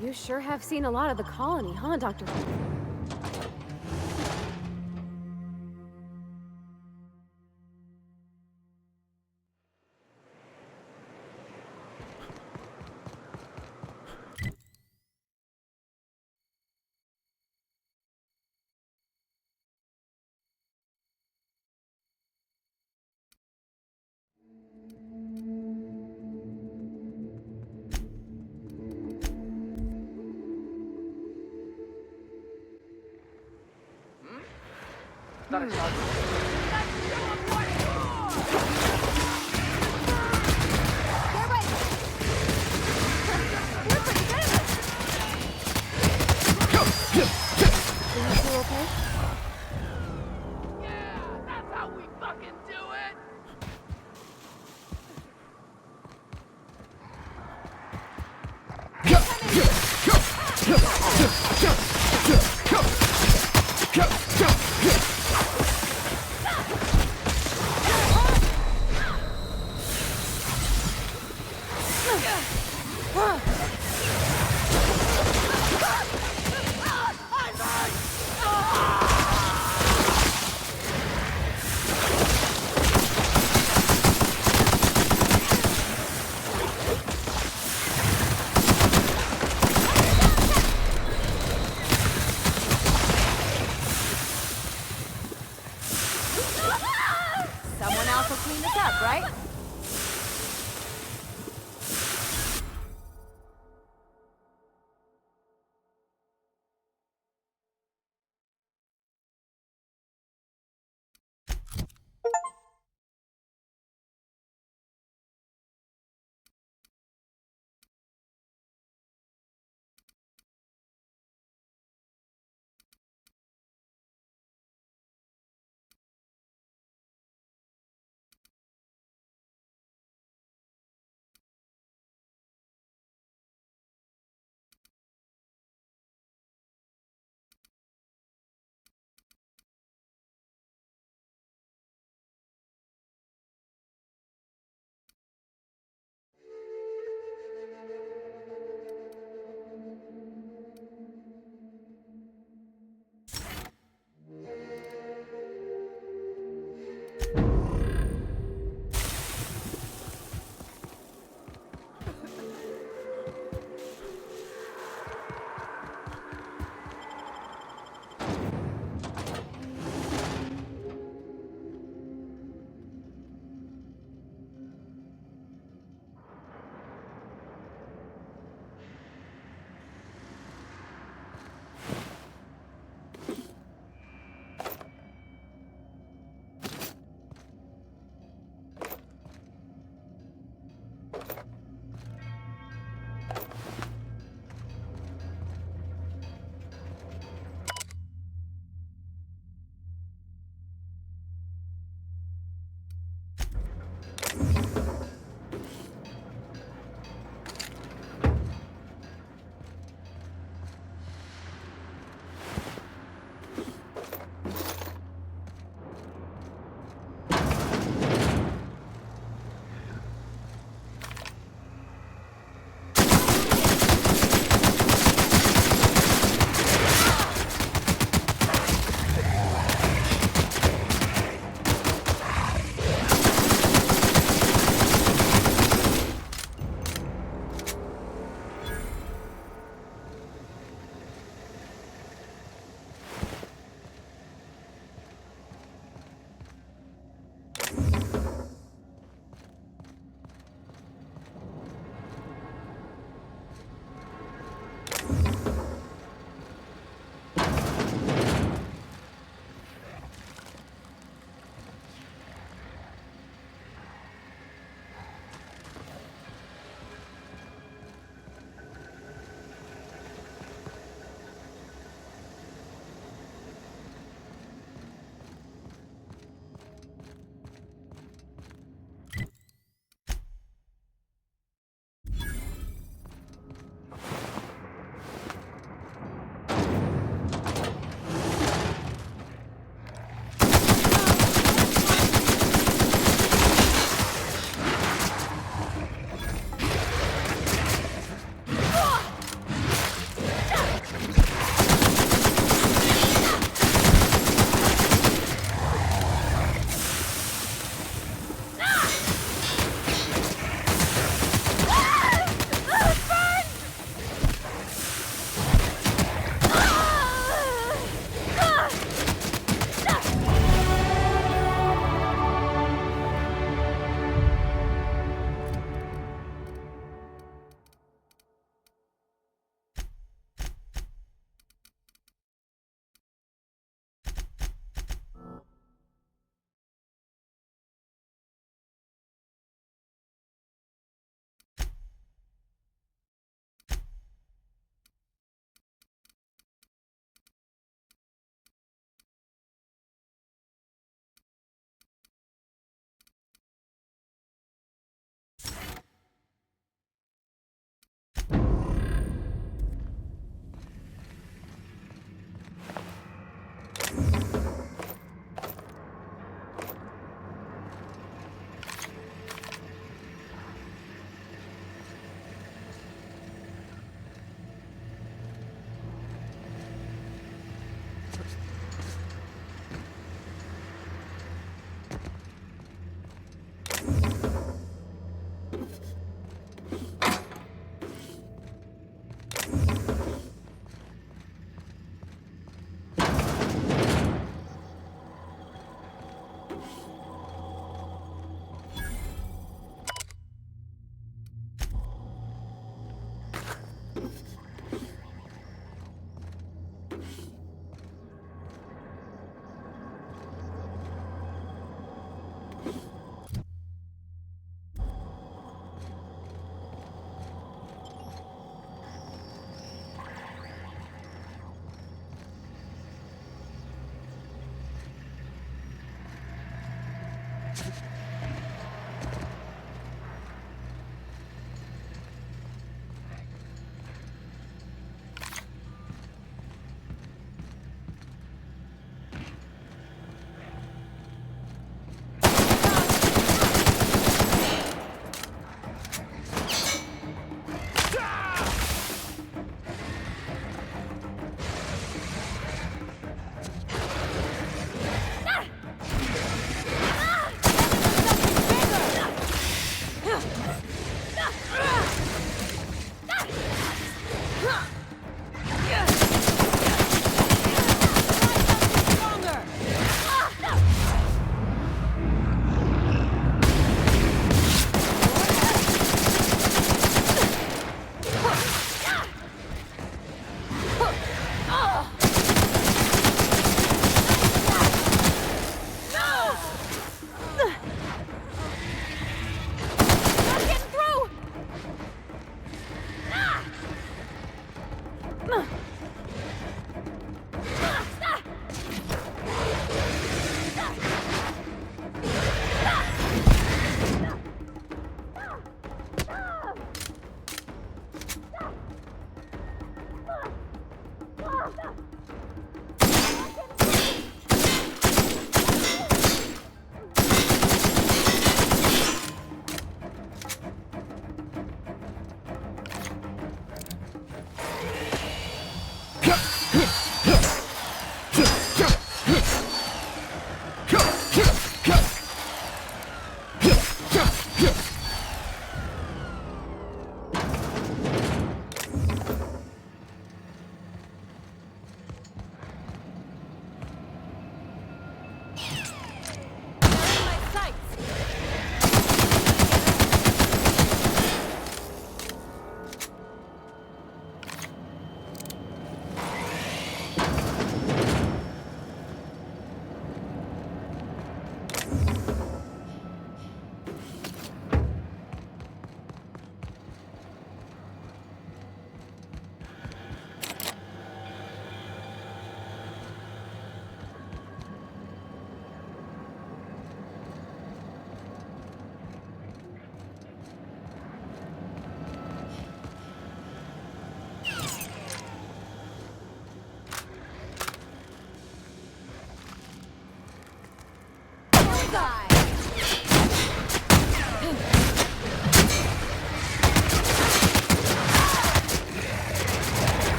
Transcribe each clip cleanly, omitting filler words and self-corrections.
You sure have seen a lot of the colony, huh, Dr. Are you two okay? That's how we fucking do it! Someone else will clean this up, right?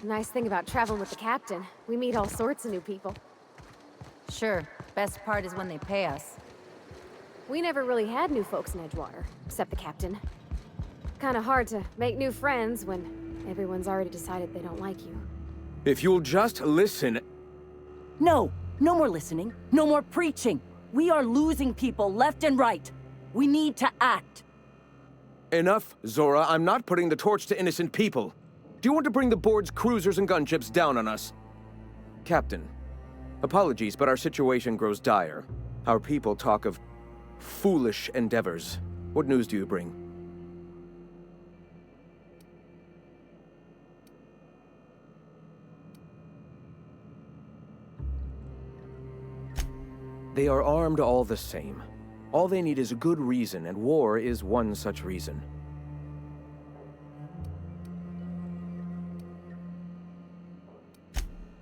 Nice thing about traveling with the captain. We meet all sorts of new people. Sure, best part is when they pay us. We never really had new folks in Edgewater, except the captain. Kinda hard to make new friends when everyone's already decided they don't like you. If you'll just listen... No! No more listening. No more preaching. We are losing people left and right. We need to act. Enough, Zora. I'm not putting the torch to innocent people. Do you want to bring the board's cruisers and gunships down on us? Captain, apologies, but our situation grows dire. Our people talk of foolish endeavors. What news do you bring? They are armed all the same. All they need is a good reason, and war is one such reason.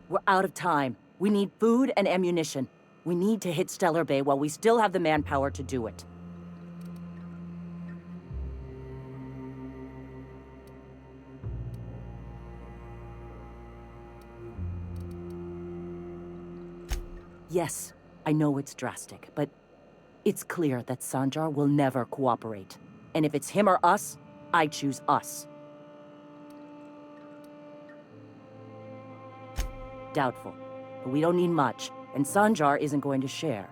We're out of time. We need food and ammunition. We need to hit Stellar Bay while we still have the manpower to do it. Yes, I know it's drastic, but it's clear that Sanjar will never cooperate. And if it's him or us, I choose us. Doubtful, but we don't need much, and Sanjar isn't going to share.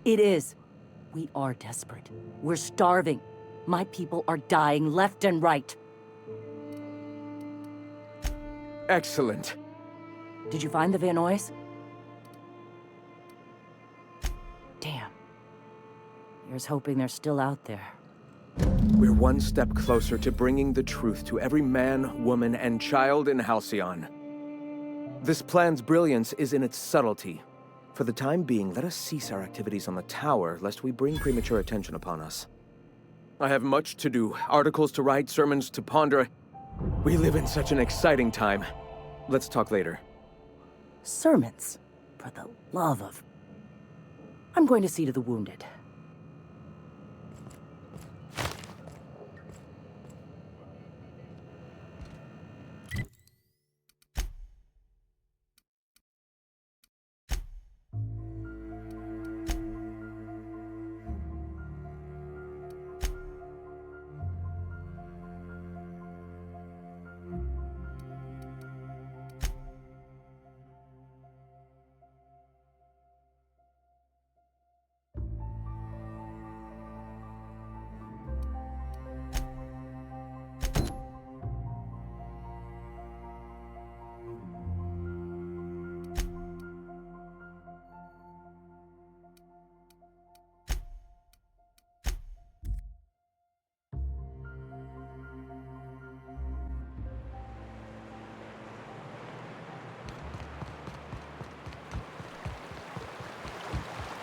It is. We are desperate. We're starving. My people are dying left and right. Excellent. Did you find the Vanoys? Damn. Here's hoping they're still out there. We're one step closer to bringing the truth to every man, woman, and child in Halcyon. This plan's brilliance is in its subtlety. For the time being, let us cease our activities on the tower, lest we bring premature attention upon us. I have much to do, articles to write, sermons to ponder. We live in such an exciting time. Let's talk later. Sermons? For the love of... I'm going to see to the wounded.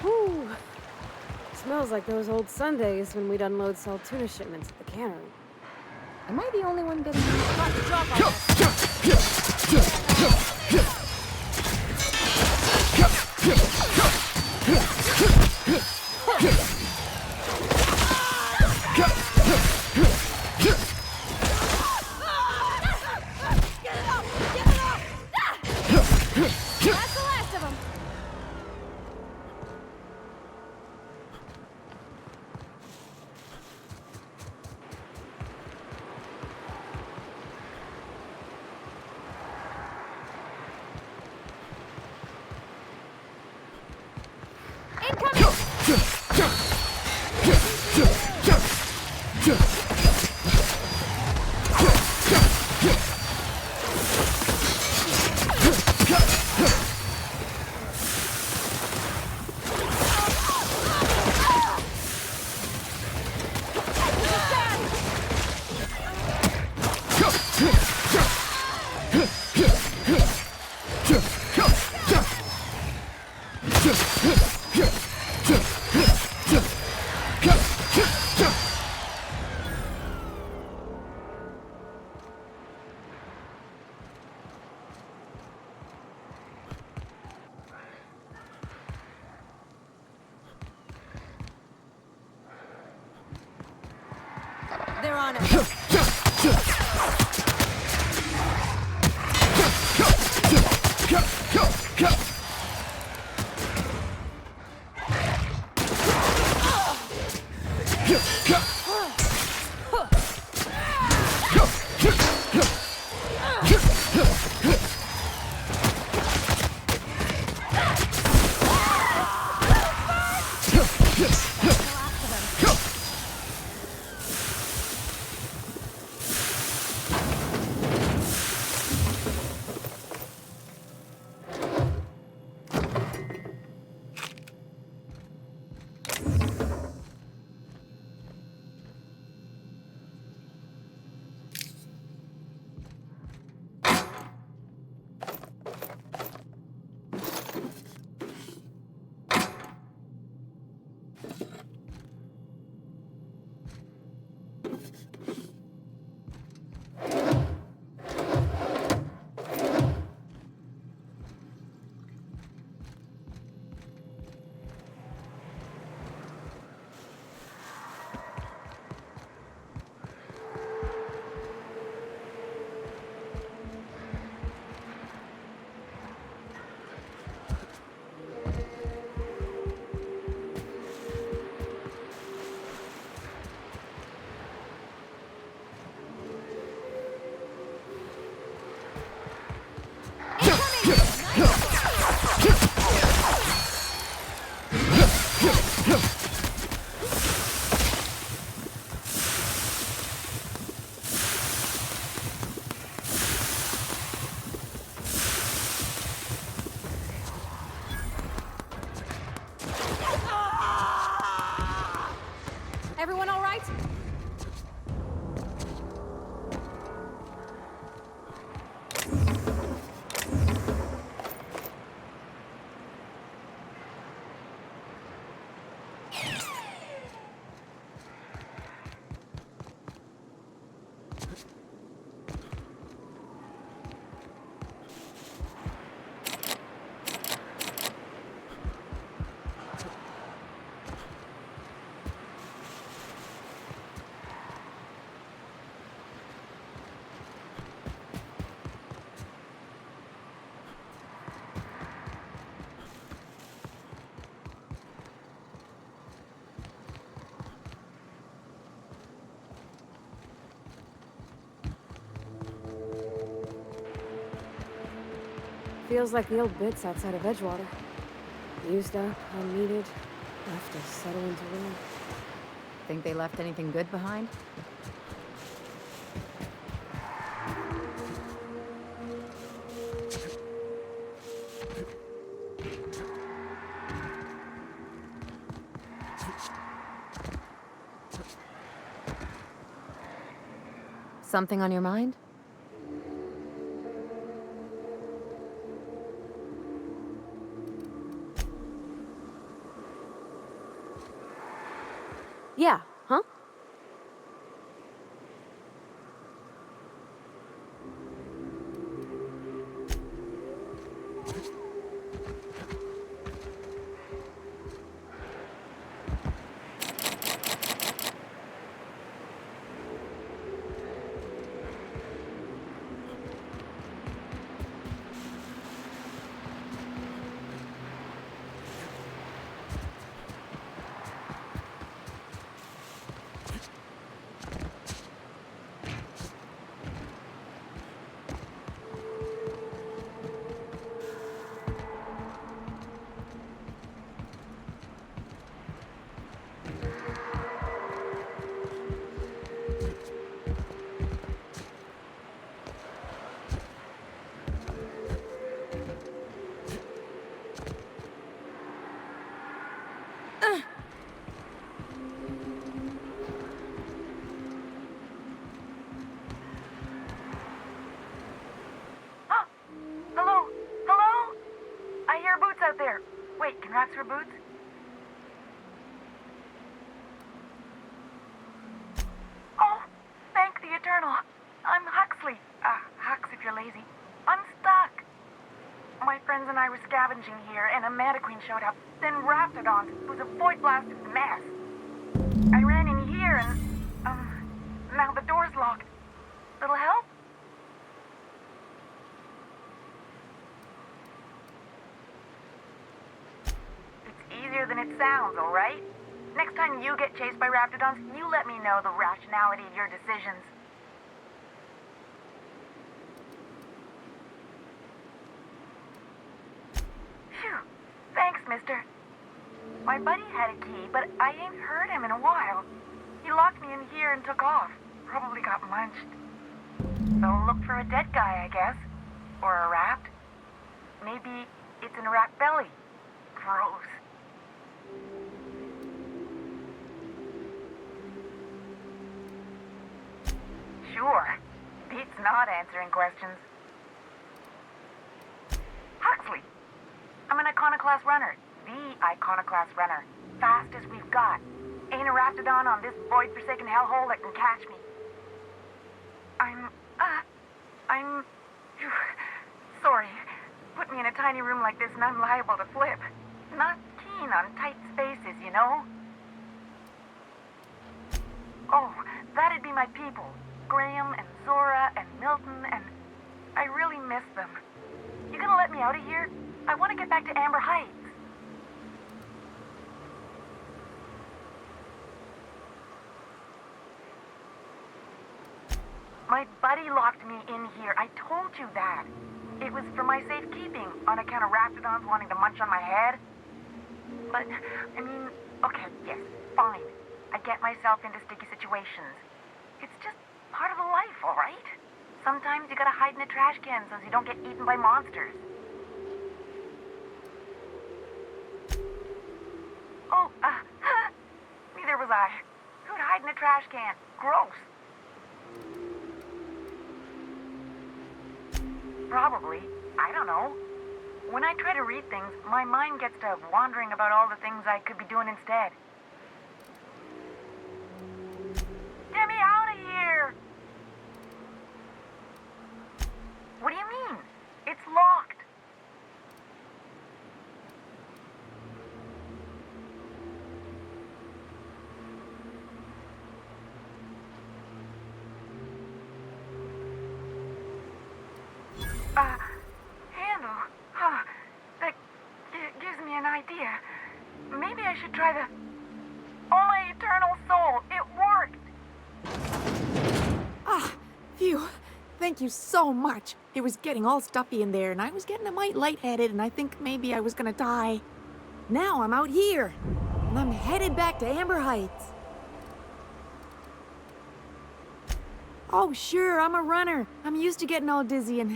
Whew. Smells like those old Sundays when we'd unload Saltuna shipments at the cannery. Am I the only one getting hot to drop on that? That's the last of them! fire on him! Everyone all right? Feels like the old bits outside of Edgewater. Used up, unneeded, left to settle into ruin. Think they left anything good behind? Something on your mind? Yeah, huh? Out there. Wait, can rats wear boots? Oh, thank the Eternal. I'm Huxley. Hux if you're lazy. I'm stuck. My friends and I were scavenging here, and a Mantiqueen showed up, then Raptidons. It was a void-blasted mess. I ran in here, and, now Little help? It's easier than it sounds, all right? Next time you get chased by Raptidons, you let me know the rationality of your decisions. Phew. Thanks, mister. My buddy had a key, but I ain't heard him in a while. He locked me in here and took off. Probably got munched. So look for a dead guy, I guess. Or a rat. Maybe it's in a rat belly. Gross. Sure. Beats not answering questions. Huxley. I'm an Iconoclast runner. The Iconoclast runner. Fastest we've got. Ain't a Raptidon on this void-forsaken hellhole that can catch me. I'm... Sorry. Put me in a tiny room like this and I'm liable to flip. Not keen on tight spaces, you know? Oh, that'd be my people. Graham and Zora and Milton and... I really miss them. You gonna let me out of here? I want to get back to Amber Heights. My buddy locked me in here. I told you that. It was for my safekeeping, on account of Raptidons wanting to munch on my head. But, I mean, okay, yes, fine. I get myself into sticky situations. It's just part of the life, all right? Sometimes you gotta hide in a trash can so you don't get eaten by monsters. Oh, neither was I. Who'd hide in a trash can? Gross. Probably. I don't know. When I try to read things, my mind gets to wandering about all the things I could be doing instead. Get me out of here! What do you mean? It's locked. Handle. Huh. That gives me an idea. Maybe I should try the... Oh, my eternal soul! It worked! Ah, phew. Thank you so much. It was getting all stuffy in there, and I was getting a mite lightheaded, and I think maybe I was gonna die. Now I'm out here, and I'm headed back to Amber Heights. Oh, sure, I'm a runner. I'm used to getting all dizzy, and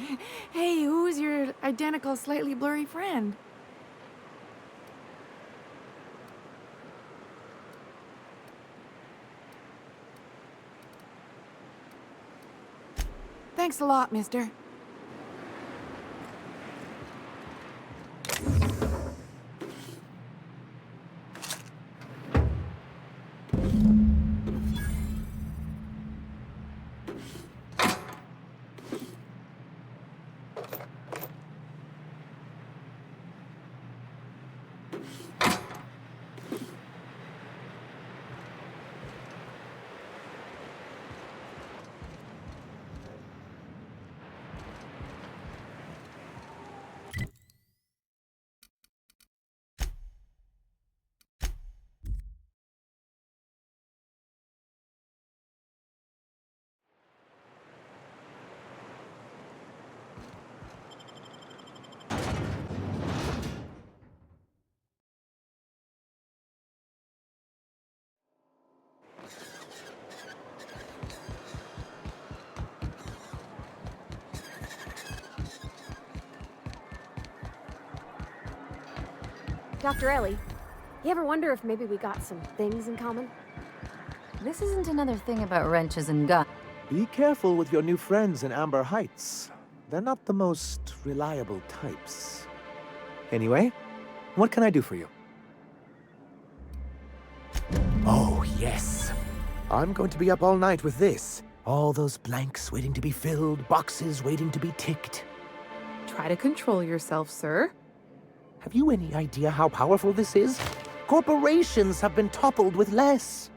hey, who's your identical, slightly blurry friend? Thanks a lot, mister. Dr. Ellie, you ever wonder if maybe we got some things in common? This isn't another thing about wrenches and guns. Be careful with your new friends in Amber Heights. They're not the most reliable types. Anyway, what can I do for you? Oh, yes. I'm going to be up all night with this. All those blanks waiting to be filled, boxes waiting to be ticked. Try to control yourself, sir. Have you any idea how powerful this is? Corporations have been toppled with less.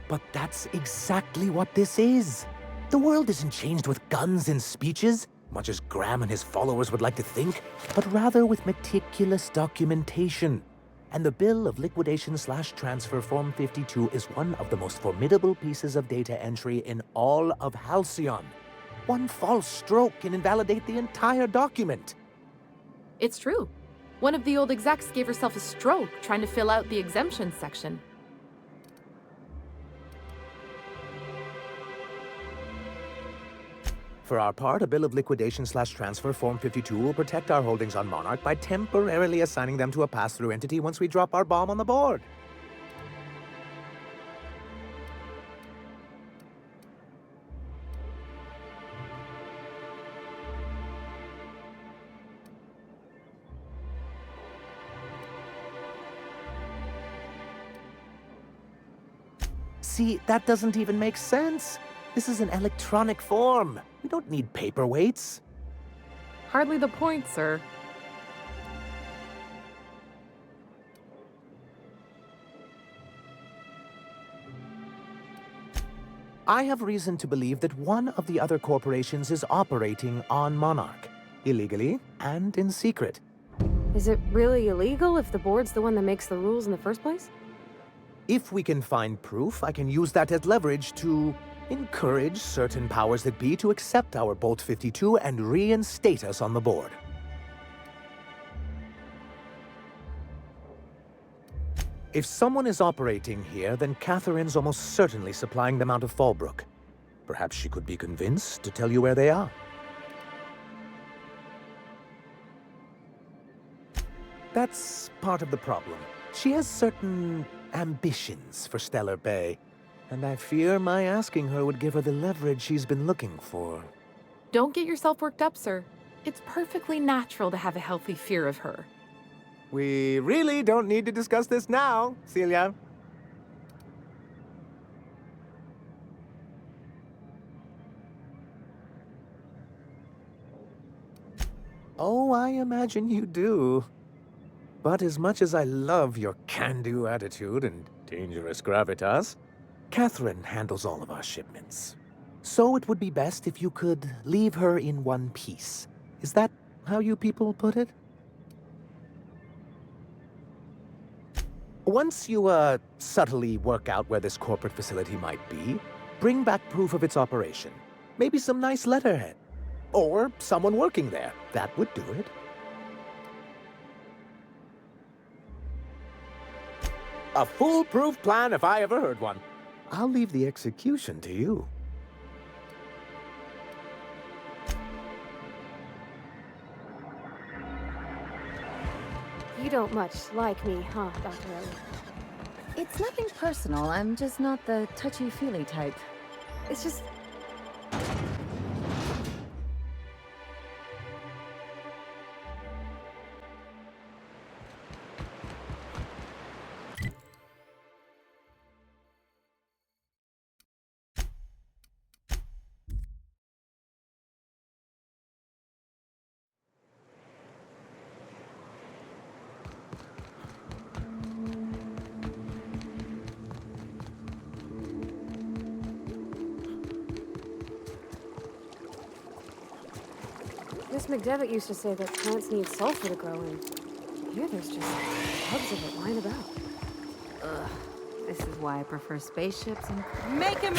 But that's exactly what this is. The world isn't changed with guns and speeches, much as Graham and his followers would like to think, but rather with meticulous documentation. And the Bill of Liquidation/Transfer Form 52 is one of the most formidable pieces of data entry in all of Halcyon. One false stroke can invalidate the entire document. It's true. One of the old execs gave herself a stroke trying to fill out the exemption section. For our part, a Bill of Liquidation/Transfer Form 52 will protect our holdings on Monarch by temporarily assigning them to a pass-through entity once we drop our bomb on the board. See, that doesn't even make sense. This is an electronic form. We don't need paperweights. Hardly the point, sir. I have reason to believe that one of the other corporations is operating on Monarch, illegally and in secret. Is it really illegal if the board's the one that makes the rules in the first place? If we can find proof, I can use that as leverage to encourage certain powers that be to accept our Bolt 52 and reinstate us on the board. If someone is operating here, then Catherine's almost certainly supplying them out of Fallbrook. Perhaps she could be convinced to tell you where they are. That's part of the problem. She has certain ambitions for Stellar Bay, and I fear my asking her would give her the leverage she's been looking for. Don't get yourself worked up, sir. It's perfectly natural to have a healthy fear of her. We really don't need to discuss this now, Celia. Oh, I imagine you do. But as much as I love your can-do attitude and dangerous gravitas, Catherine handles all of our shipments. So it would be best if you could leave her in one piece. Is that how you people put it? Once you, subtly work out where this corporate facility might be, bring back proof of its operation. Maybe some nice letterhead. Or someone working there. That would do it. A foolproof plan if I ever heard one. I'll leave the execution to you. You don't much like me, huh, Dr. Ellie? It's nothing personal. I'm just not the touchy-feely type. It's just... Miss McDevitt used to say that plants need sulfur to grow, and here there's just tubs of it lying about. Ugh. This is why I prefer spaceships and Make him...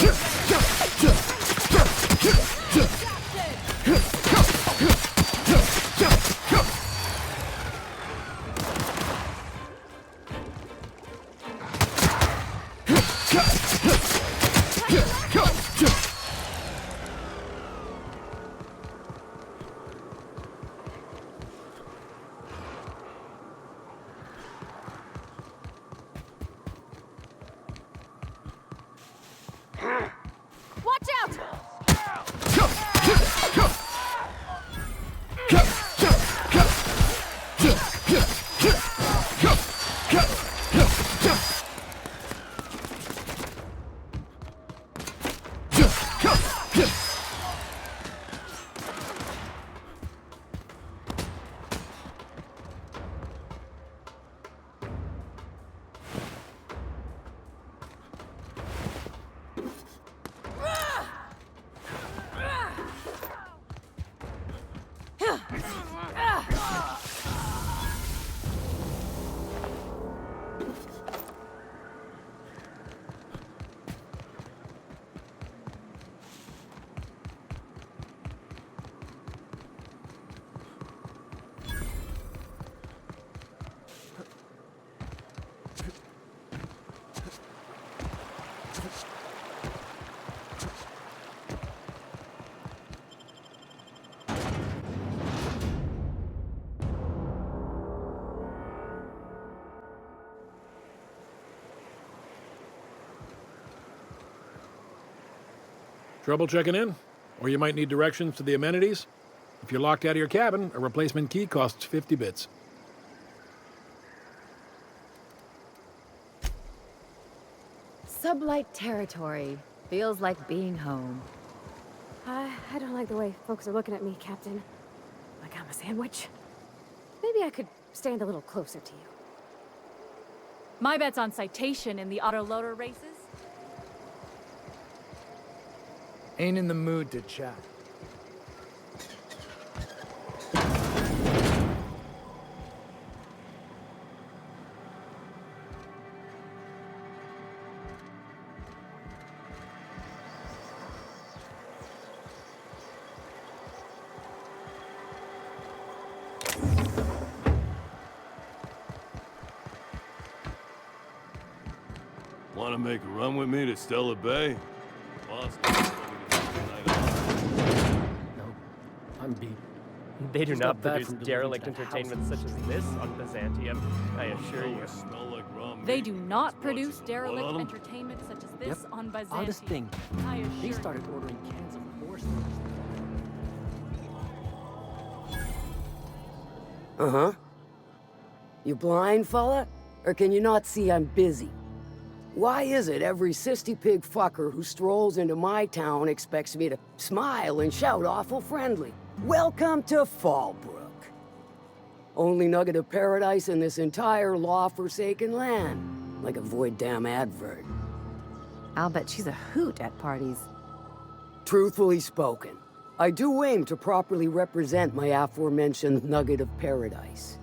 Watch out! Trouble checking in? Or you might need directions to the amenities? If you're locked out of your cabin, a replacement key costs 50 bits. Sublight territory. Feels like being home. I don't like the way folks are looking at me, Captain. Like I'm a sandwich. Maybe I could stand a little closer to you. My bet's on citation in the autoloader races. Ain't in the mood to chat. Want to make a run with me to Stella Bay? Boss, no, I'm beat. They do not produce derelict entertainment such as this on Byzantium, I assure you. They do not produce derelict entertainment such as this on Byzantium. Oddest thing, I assure they started ordering cans of horse meat. Uh-huh. You blind, fella? Or can you not see I'm busy? Why is it every sissy pig fucker who strolls into my town expects me to smile and shout awful friendly? Welcome to Fallbrook. Only nugget of paradise in this entire law-forsaken land. Like a void damn advert. I'll bet she's a hoot at parties. Truthfully spoken, I do aim to properly represent my aforementioned nugget of paradise.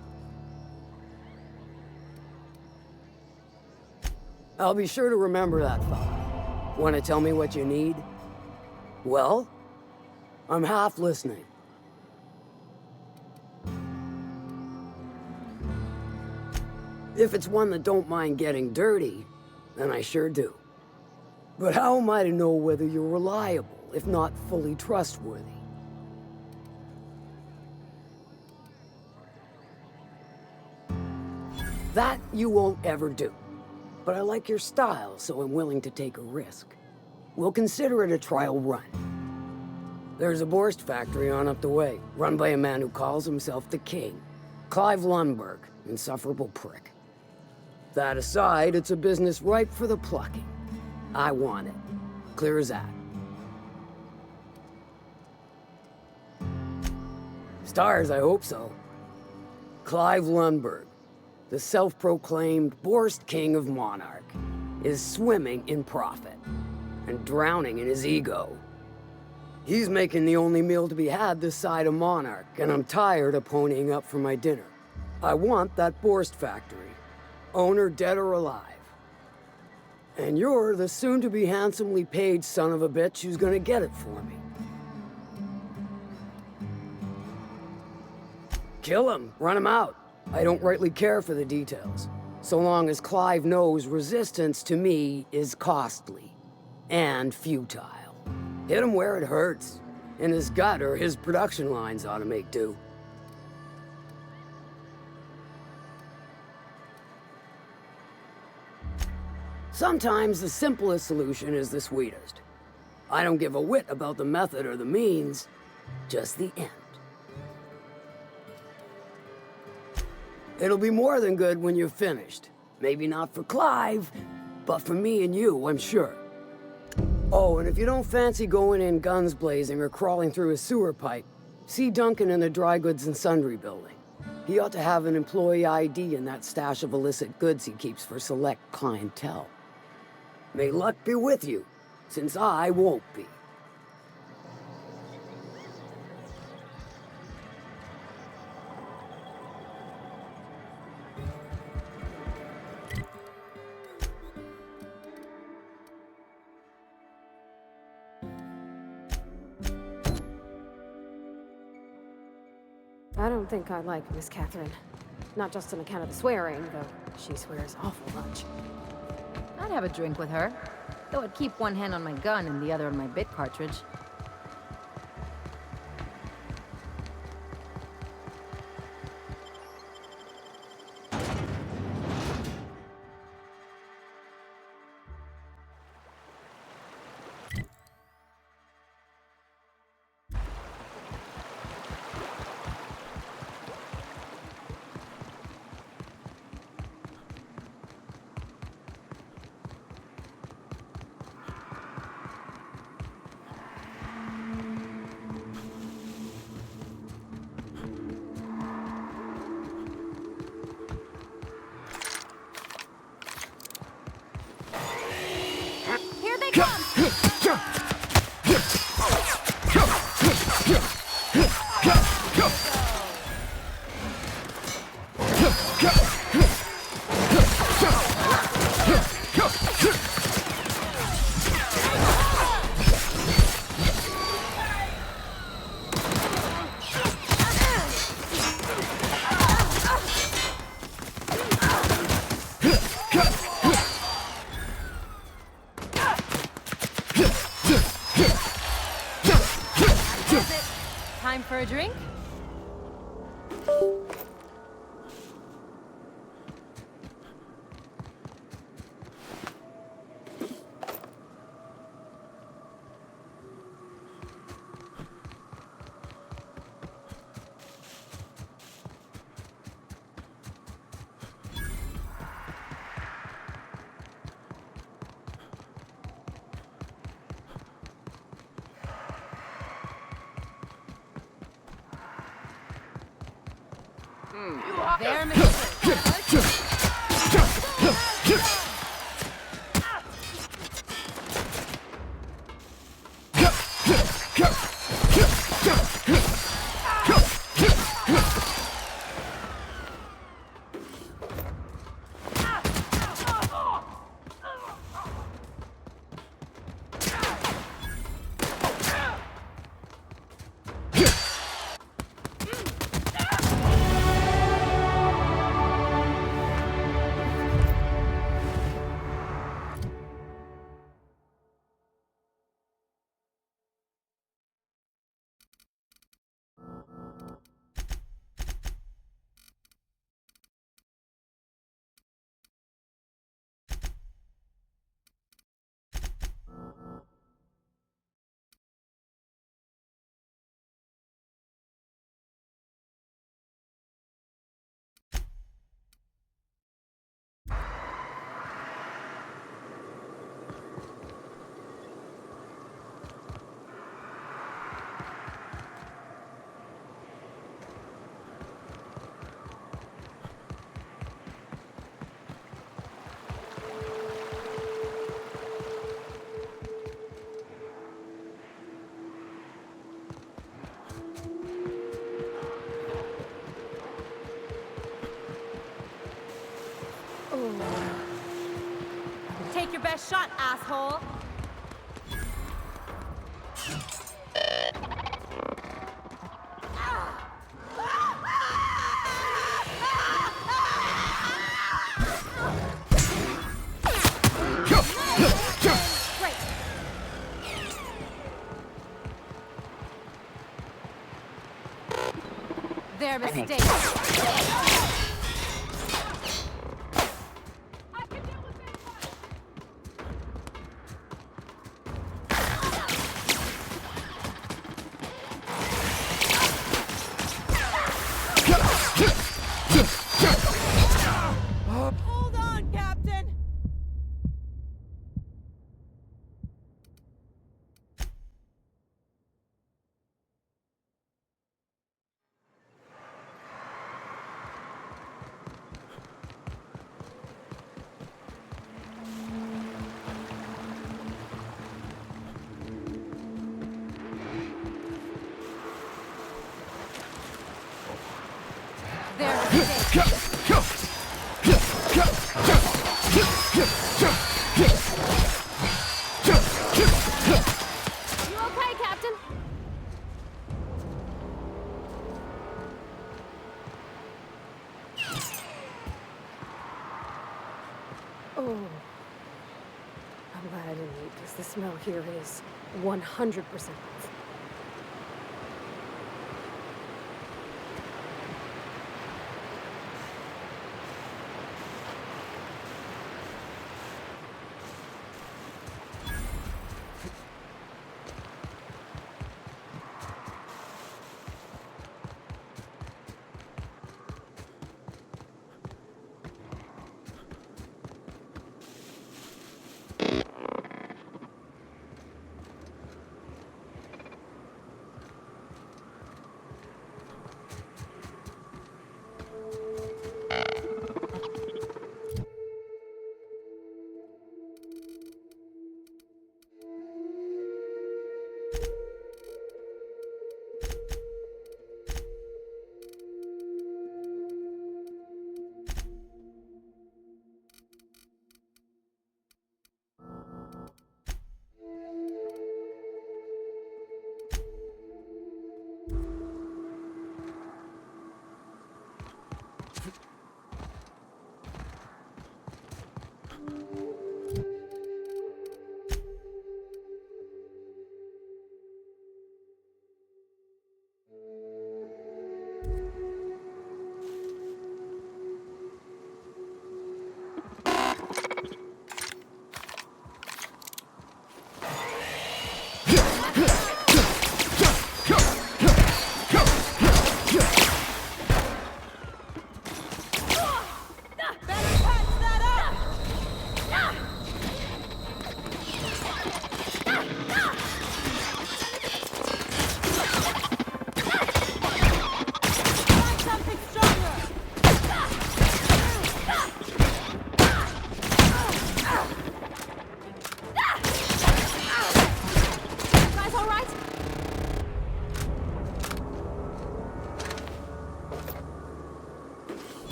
I'll be sure to remember that, fella. Want to tell me what you need? Well, I'm half listening. If it's one that don't mind getting dirty, then I sure do. But how am I to know whether you're reliable, if not fully trustworthy? That you won't ever do. But I like your style, so I'm willing to take a risk. We'll consider it a trial run. There's a Borst factory on up the way, run by a man who calls himself the King. Clive Lundberg, insufferable prick. That aside, it's a business ripe for the plucking. I want it. Clear as that. Stars, I hope so. Clive Lundberg, the self-proclaimed Borst King of Monarch, is swimming in profit and drowning in his ego. He's making the only meal to be had this side of Monarch, and I'm tired of ponying up for my dinner. I want that Borst factory, owner dead or alive. And you're the soon-to-be handsomely paid son of a bitch who's gonna get it for me. Kill him, run him out. I don't rightly care for the details, so long as Clive knows resistance to me is costly and futile. Hit him where it hurts. In his gut, or his production lines ought to make do. Sometimes the simplest solution is the sweetest. I don't give a whit about the method or the means, just the end. It'll be more than good when you're finished. Maybe not for Clive, but for me and you, I'm sure. Oh, and if you don't fancy going in guns blazing or crawling through a sewer pipe, see Duncan in the Dry Goods and Sundry building. He ought to have an employee ID in that stash of illicit goods he keeps for select clientele. May luck be with you, since I won't be. I don't think I like Miss Catherine. Not just on account of the swearing, though she swears awful much. I'd have a drink with her, though I'd keep one hand on my gun and the other on my bit cartridge. Here they come! Time for a drink? There, Take your best shot, asshole. Their mistake. Hold on, Captain. Their mistake. You okay, Captain? Oh. I'm glad I didn't eat, because the smell here is 100% off.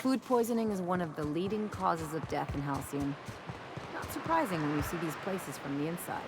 Food poisoning is one of the leading causes of death in Halcyon. Not surprising when you see these places from the inside.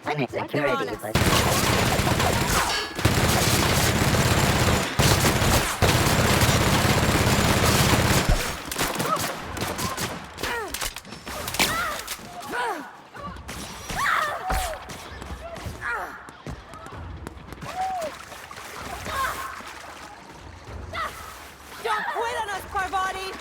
I'm at security, but... Don't quit on us, Parvati!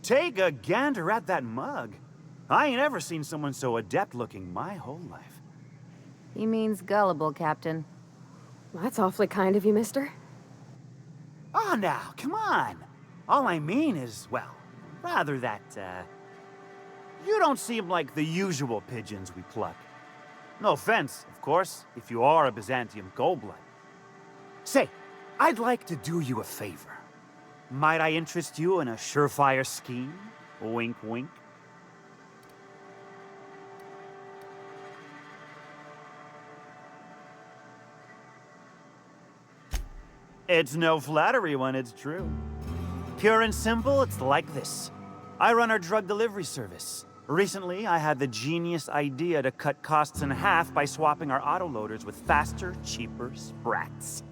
Take a gander at that mug. I ain't ever seen someone so adept looking my whole life. He means gullible, Captain. Well, that's awfully kind of you, mister. Oh, now, come on. All I mean is, well, rather that, you don't seem like the usual pigeons we pluck. No offense, of course, if you are a Byzantium Goldblood. Say, I'd like to do you a favor. Might I interest you in a surefire scheme? Wink, wink. It's no flattery when it's true. Pure and simple, it's like this. I run our drug delivery service. Recently, I had the genius idea to cut costs in half by swapping our autoloaders with faster, cheaper sprats.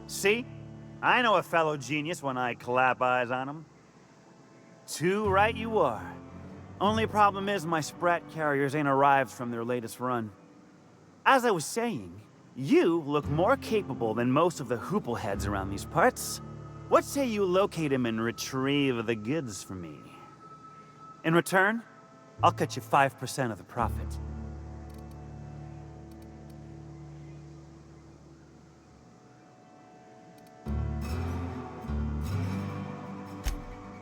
See? I know a fellow genius when I clap eyes on him. Too right you are. Only problem is my sprat carriers ain't arrived from their latest run. As I was saying, you look more capable than most of the hoople heads around these parts. What say you locate him and retrieve the goods for me? In return, I'll cut you 5% of the profit.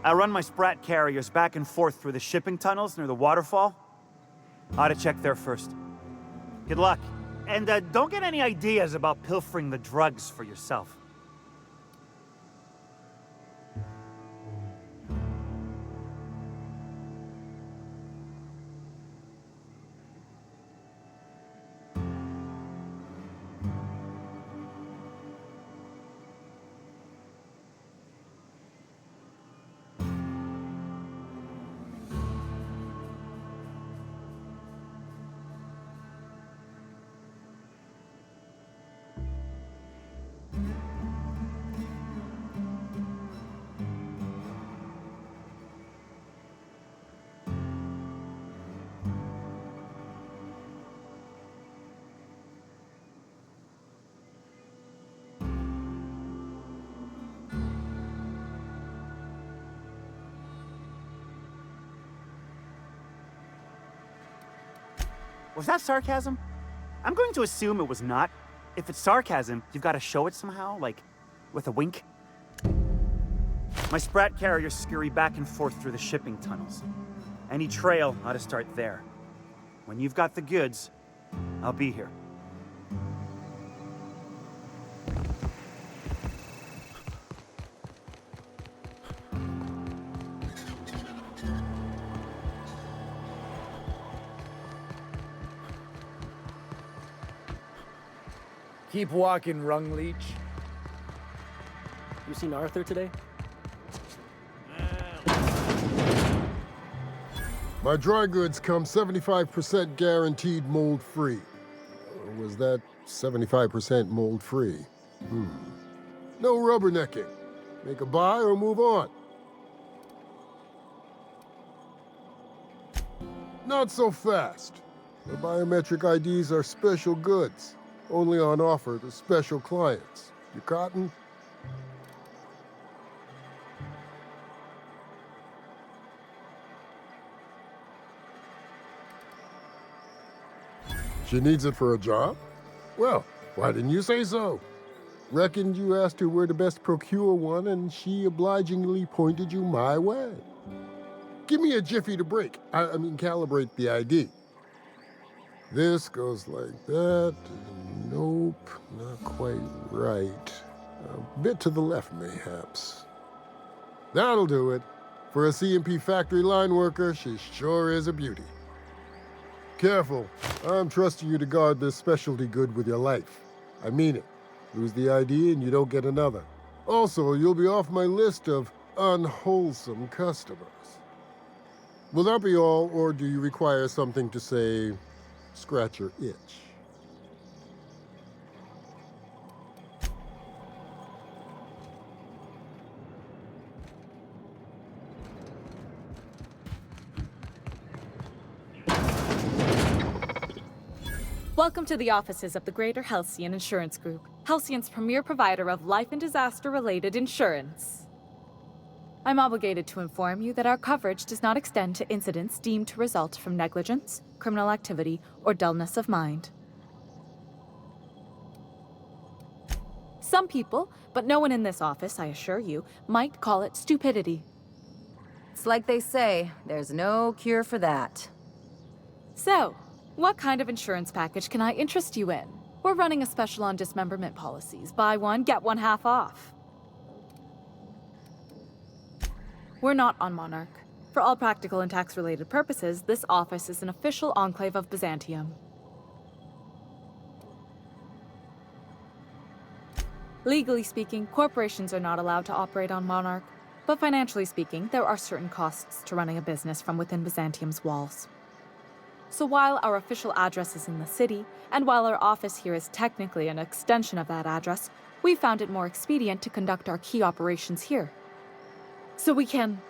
I run my sprat carriers back and forth through the shipping tunnels near the waterfall. Ought to check there first. Good luck. And don't get any ideas about pilfering the drugs for yourself. Was that sarcasm? I'm going to assume it was not. If it's sarcasm, you've got to show it somehow, like with a wink. My sprat carriers scurry back and forth through the shipping tunnels. Any trail ought to start there. When you've got the goods, I'll be here. Keep walking, Rung Leech. You seen Arthur today? My dry goods come 75% guaranteed mold-free. Or was that 75% mold-free? No rubbernecking. Make a buy or move on. Not so fast. The biometric IDs are special goods. Only on offer to special clients. You cotton? She needs it for a job? Well, why didn't you say so? Reckoned you asked her where to best procure one, and she obligingly pointed you my way. Give me a jiffy to break. I mean, calibrate the ID. This goes like that. Nope, not quite right. A bit to the left, mayhaps. That'll do it. For a CMP factory line worker, she sure is a beauty. Careful. I'm trusting you to guard this specialty good with your life. I mean it. Lose the ID and you don't get another. Also, you'll be off my list of unwholesome customers. Will that be all, or do you require something to say, scratch your itch? Welcome to the offices of the Greater Halcyon Insurance Group, Halcyon's premier provider of life and disaster-related insurance. I'm obligated to inform you that our coverage does not extend to incidents deemed to result from negligence, criminal activity, or dullness of mind. Some people, but no one in this office, I assure you, might call it stupidity. It's like they say, there's no cure for that. So, what kind of insurance package can I interest you in? We're running a special on dismemberment policies. Buy one, get one half off. We're not on Monarch. For all practical and tax-related purposes, this office is an official enclave of Byzantium. Legally speaking, corporations are not allowed to operate on Monarch, but financially speaking, there are certain costs to running a business from within Byzantium's walls. So while our official address is in the city, and while our office here is technically an extension of that address, we found it more expedient to conduct our key operations here. So we can...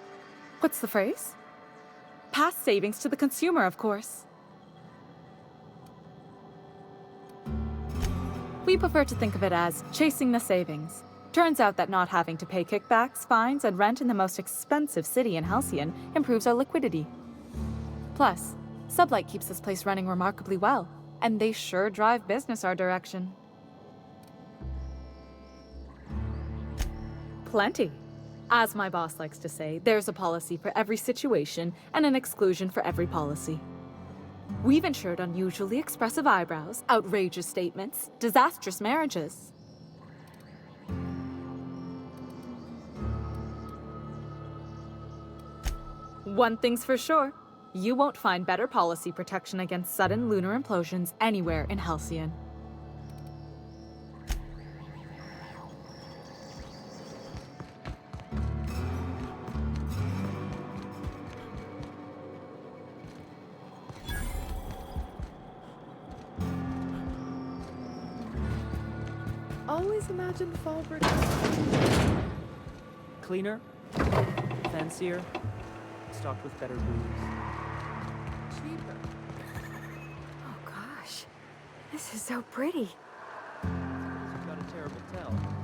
what's the phrase? Pass savings to the consumer, of course. We prefer to think of it as chasing the savings. Turns out that not having to pay kickbacks, fines, and rent in the most expensive city in Halcyon improves our liquidity. Plus, Sublight keeps this place running remarkably well, and they sure drive business our direction. Plenty. As my boss likes to say, there's a policy for every situation and an exclusion for every policy. We've insured unusually expressive eyebrows, outrageous statements, disastrous marriages. One thing's for sure, you won't find better policy protection against sudden lunar implosions anywhere in Halcyon. Always imagined Fallbridge. Cleaner, fancier, stocked with better booze. Cheaper. Oh gosh, this is so pretty. You've got a terrible tell.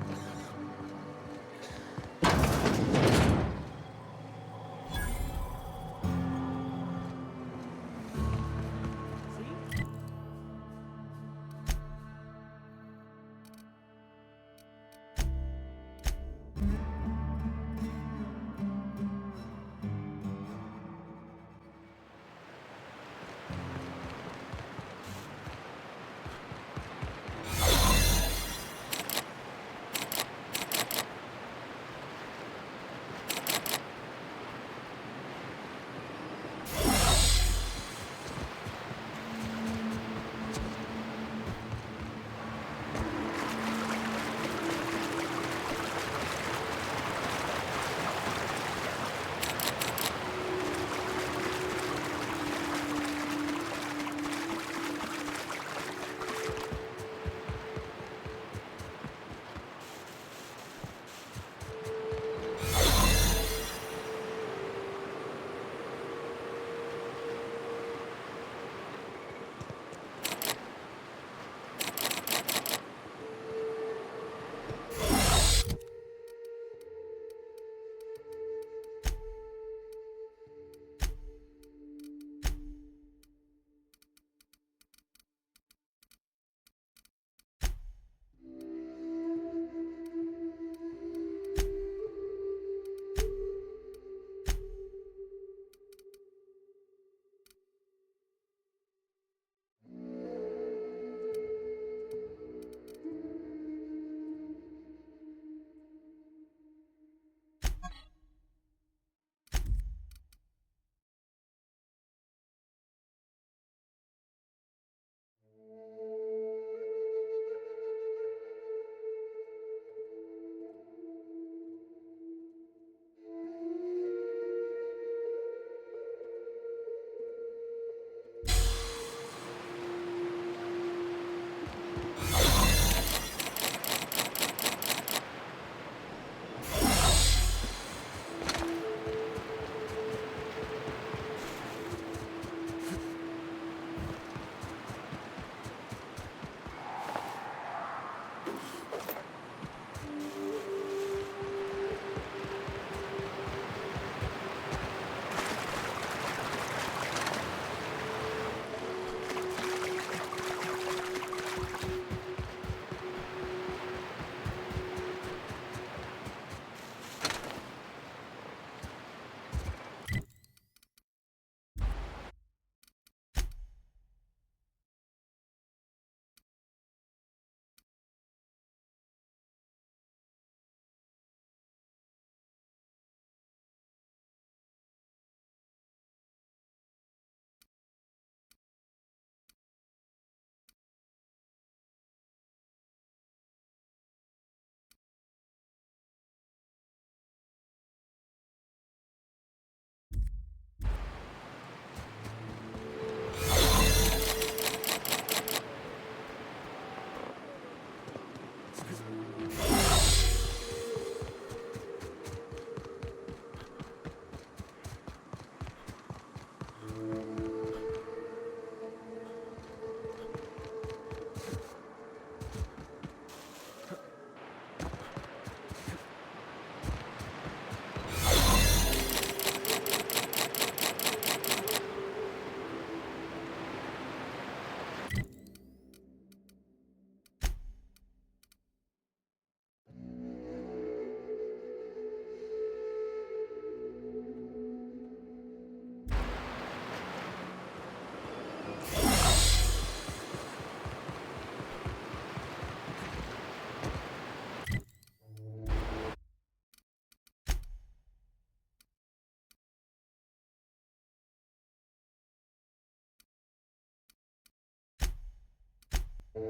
Food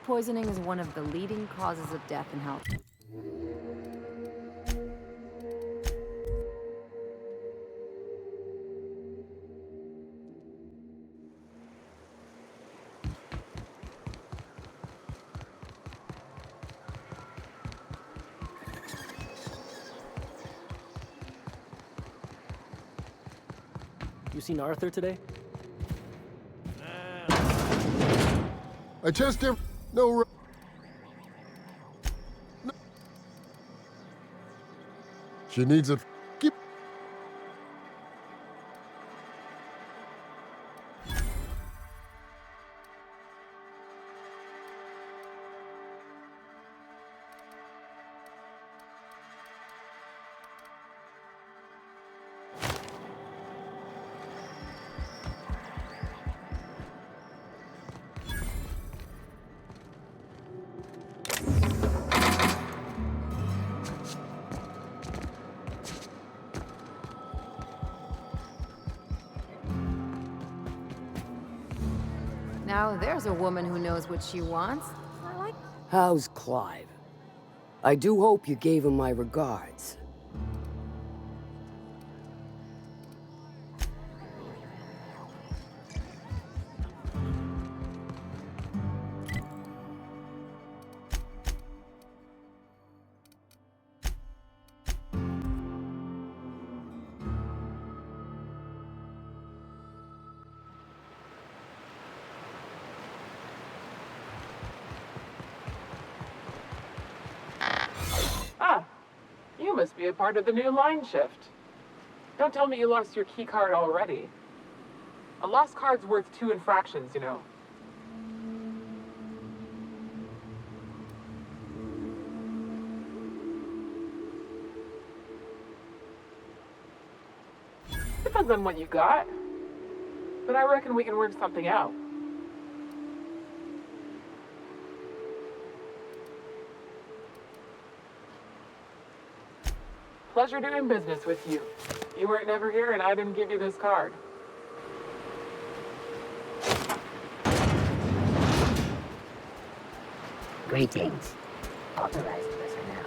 poisoning is one of the leading causes of death in health. You seen Arthur today? I test him. No. She needs it. Keep. Now there's a woman who knows what she wants. How's Clive? I do hope you gave him my regards. Ah, you must be a part of the new line shift. Don't tell me you lost your key card already. A lost card's worth 2 infractions, you know. Depends on what you got. But I reckon we can work something out. Pleasure doing business with you. You weren't never here and I didn't give you this card. Greetings. Authorized personnel.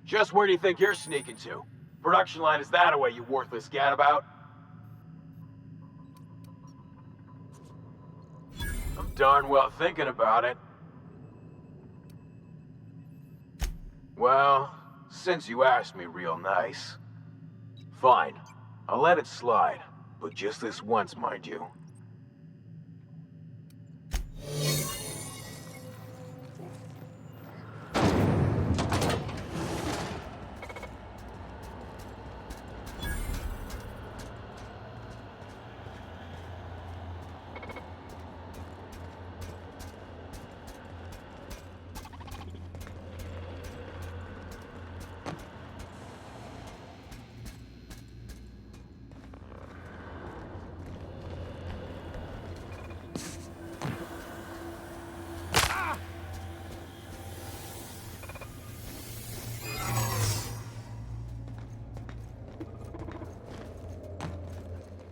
Just where do you think you're sneaking to? production line is that away, you worthless gadabout? I'm darn well thinking about it. Well, since you asked me real nice. Fine, I'll let it slide, but just this once, mind you.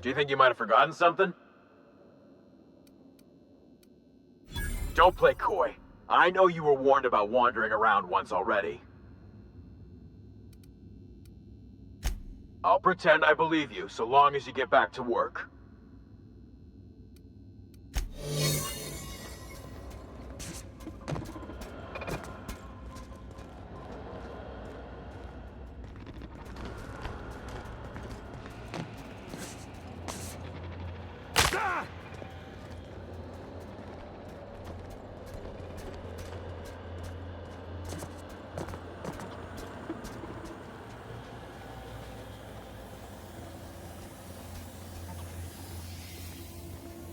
Do you think you might have forgotten something? Don't play coy. I know you were warned about wandering around once already. I'll pretend I believe you, so long as you get back to work.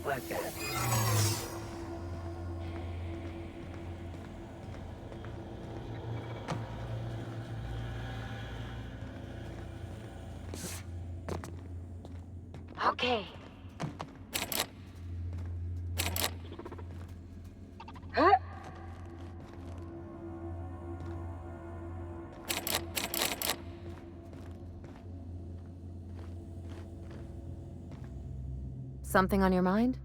Like that. Okay. Something on your mind?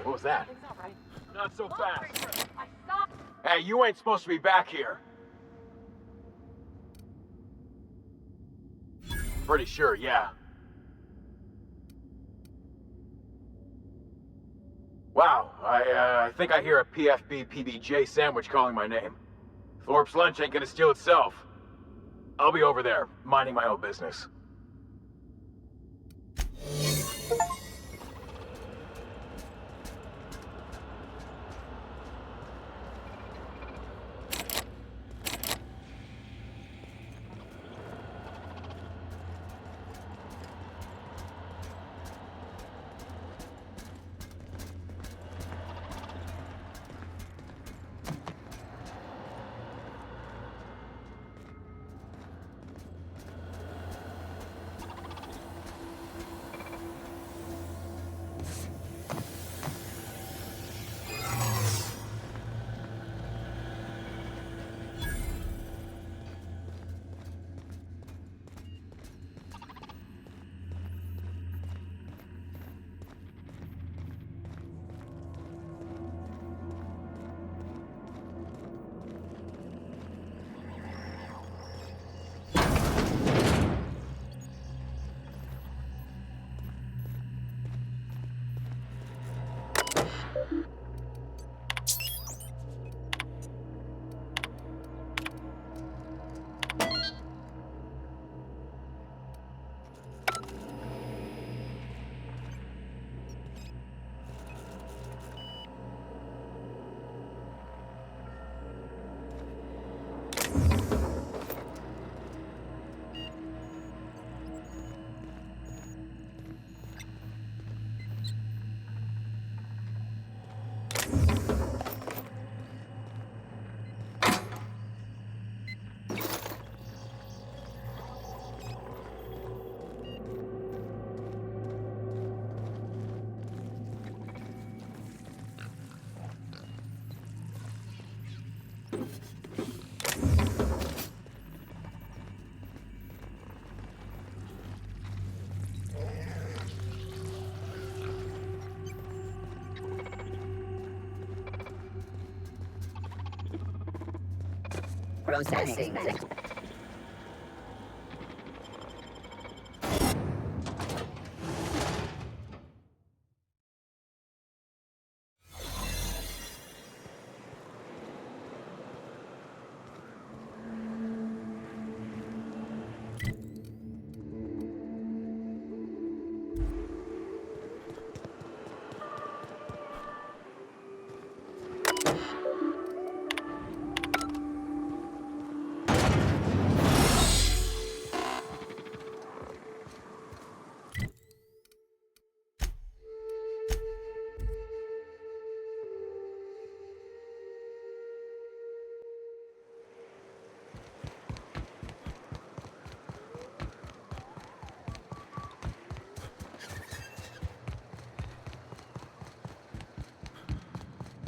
What was that? Not so fast. Hey, you ain't supposed to be back here. Pretty sure, yeah. Wow, I think I hear a PFB PBJ sandwich calling my name. Thorpe's lunch ain't gonna steal itself. I'll be over there, minding my own business. Processing.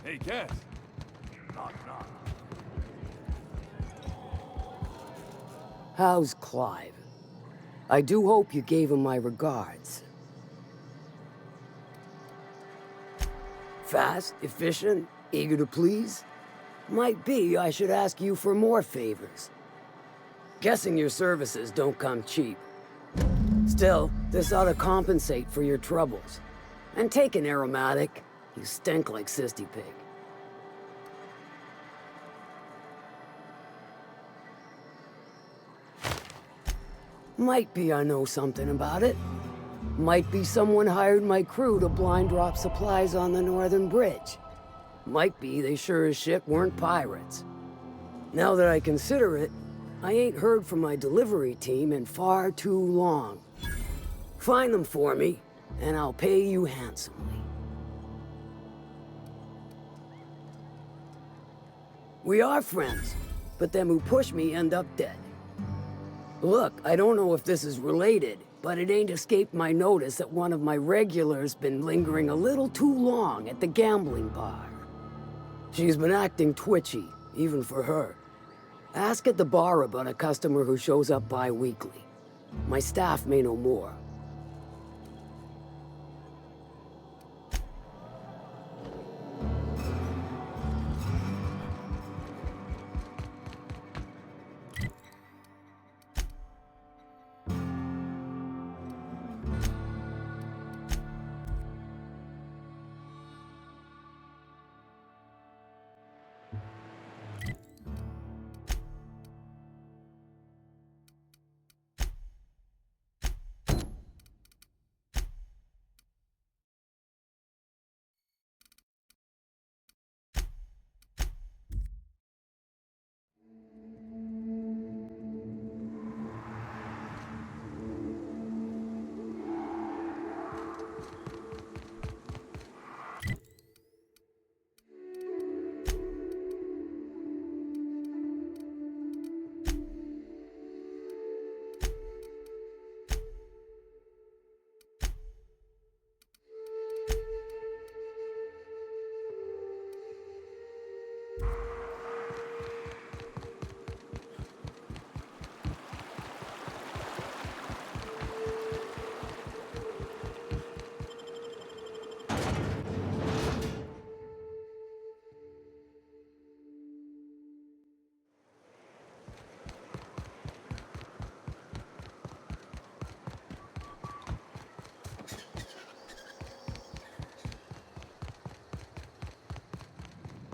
Hey, Cass. Knock, knock. How's Clive? I do hope you gave him my regards. Fast, efficient, eager to please? Might be I should ask you for more favors. Guessing your services don't come cheap. Still, this ought to compensate for your troubles. And take an aromatic. You stink like Sisty Pig. Might be I know something about it. Might be someone hired my crew to blind drop supplies on the Northern Bridge. Might be they sure as shit weren't pirates. Now that I consider it, I ain't heard from my delivery team in far too long. Find them for me, and I'll pay you handsomely. We are friends, but them who push me end up dead. Look, I don't know if this is related, but it ain't escaped my notice that one of my regulars been lingering a little too long at the gambling bar. She's been acting twitchy, even for her. Ask at the bar about a customer who shows up bi-weekly. My staff may know more.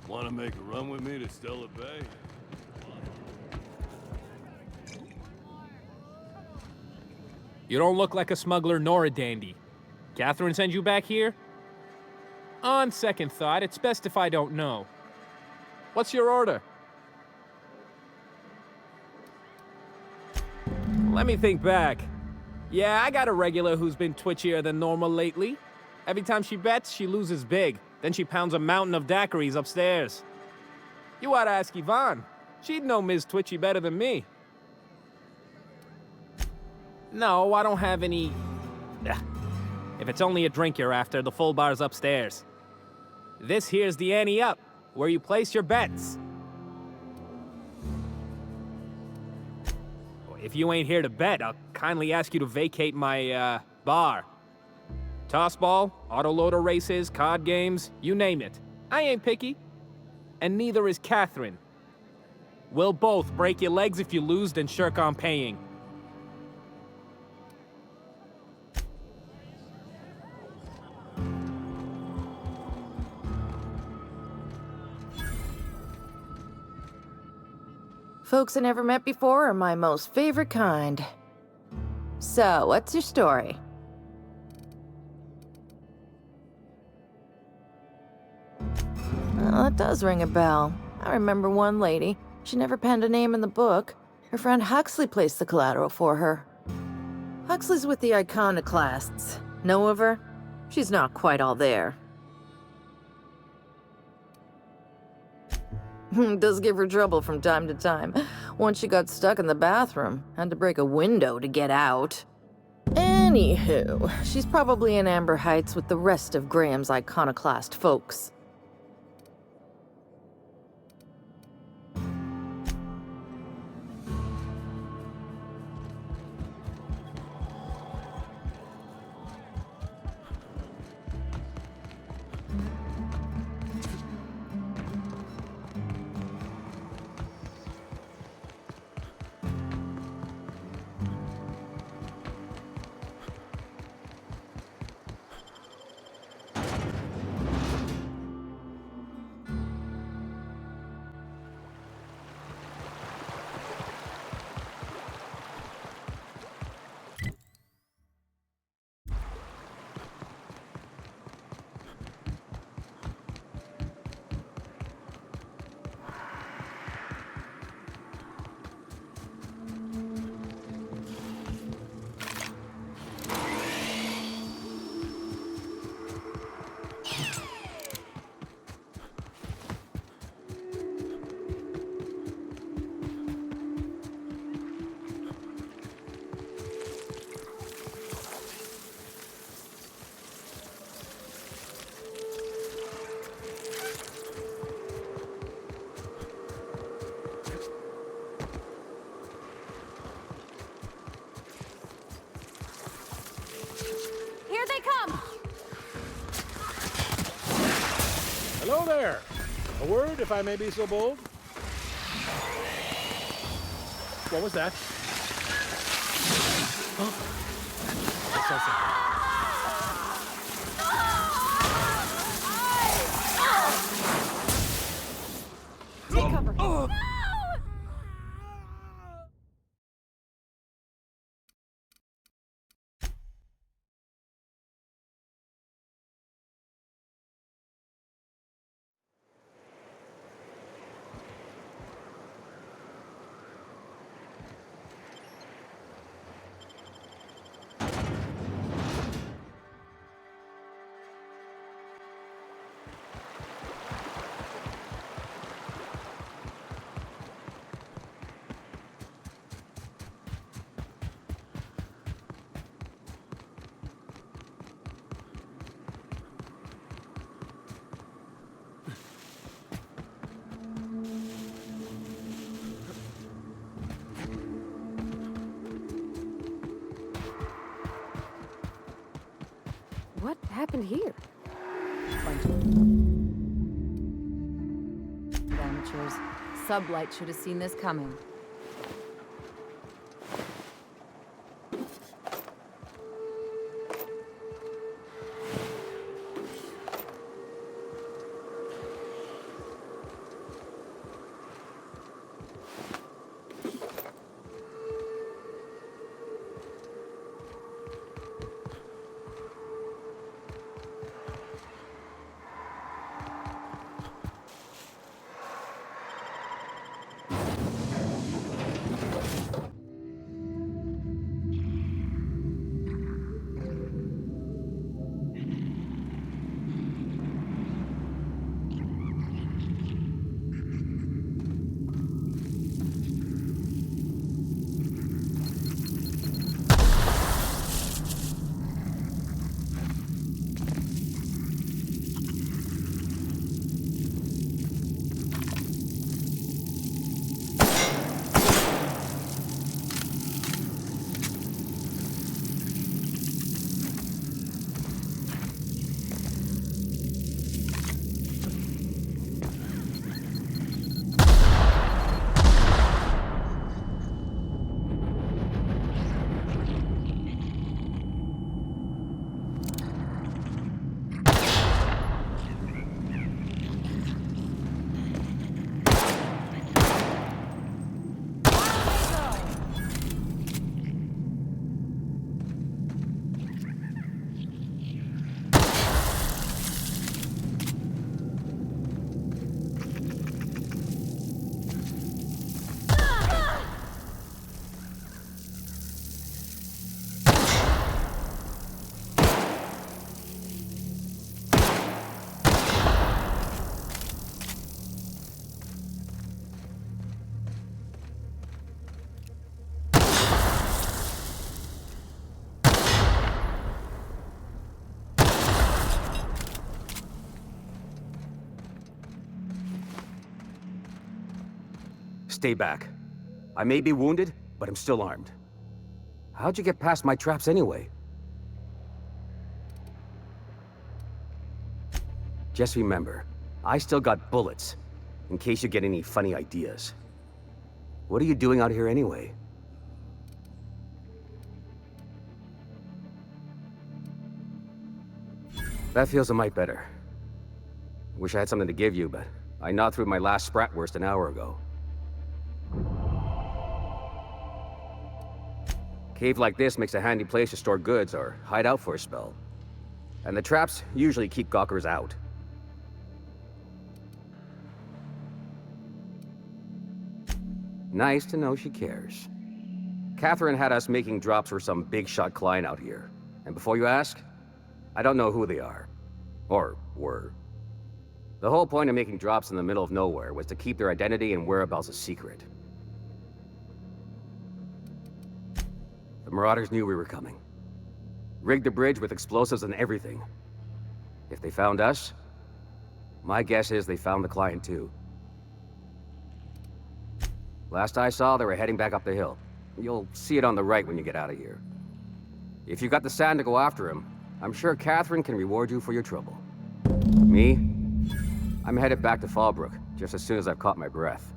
Want to make a run with me to Stella Bay? You don't look like a smuggler nor a dandy. Catherine send you back here? On second thought, it's best if I don't know. What's your order? Let me think back. Yeah, I got a regular who's been twitchier than normal lately. Every time she bets, she loses big. Then she pounds a mountain of daiquiris upstairs. You ought to ask Yvonne. She'd know Ms. Twitchy better than me. No, I don't have any... If it's only a drink you're after, the full bar's upstairs. This here's the ante up, where you place your bets. if you ain't here to bet, I'll kindly ask you to vacate my, bar. Tossball, autoloader races, card games, you name it. I ain't picky. And neither is Catherine. We'll both break your legs if you lose, then shirk on paying. Folks I never met before are my most favorite kind. So, what's your story? Well, that does ring a bell. I remember one lady. She never penned a name in the book. Her friend Huxley placed the collateral for her. Huxley's with the Iconoclasts. Know of her? She's not quite all there. Does give her trouble from time to time. Once she got stuck in the bathroom, had to break a window to get out. Anywho, she's probably in Amber Heights with the rest of Graham's Iconoclast folks. Here they come! Hello there. A word, if I may be so bold. What was that? Take cover. No! What happened here? Amateurs. Sublight should have seen this coming. Stay back. I may be wounded, but I'm still armed. How'd you get past my traps anyway? Just remember, I still got bullets, in case you get any funny ideas. What are you doing out here anyway? That feels a mite better. Wish I had something to give you, but I gnawed through my last Spratwurst an hour ago. Cave like this makes a handy place to store goods or hide out for a spell. And the traps usually keep gawkers out. Nice to know she cares. Catherine had us making drops for some big-shot client out here. And before you ask, I don't know who they are. Or were. The whole point of making drops in the middle of nowhere was to keep their identity and whereabouts a secret. The Marauders knew we were coming. Rigged the bridge with explosives and everything. If they found us, my guess is they found the client too. Last I saw, they were heading back up the hill. You'll see it on the right when you get out of here. If you've got the sand to go after him, I'm sure Catherine can reward you for your trouble. Me? I'm headed back to Fallbrook, just as soon as I've caught my breath.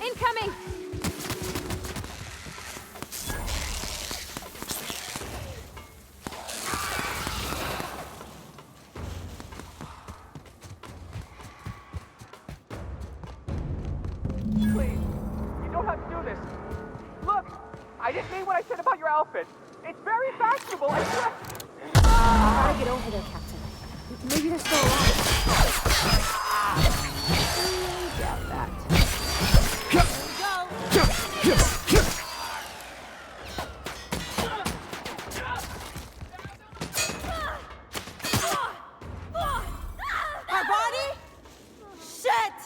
Incoming! Please, you don't have to do this. Look, I didn't mean what I said about your outfit. It's very fashionable. I Gotta get over there, Captain. Maybe they're still alive. Doubt that. Our body? Shit!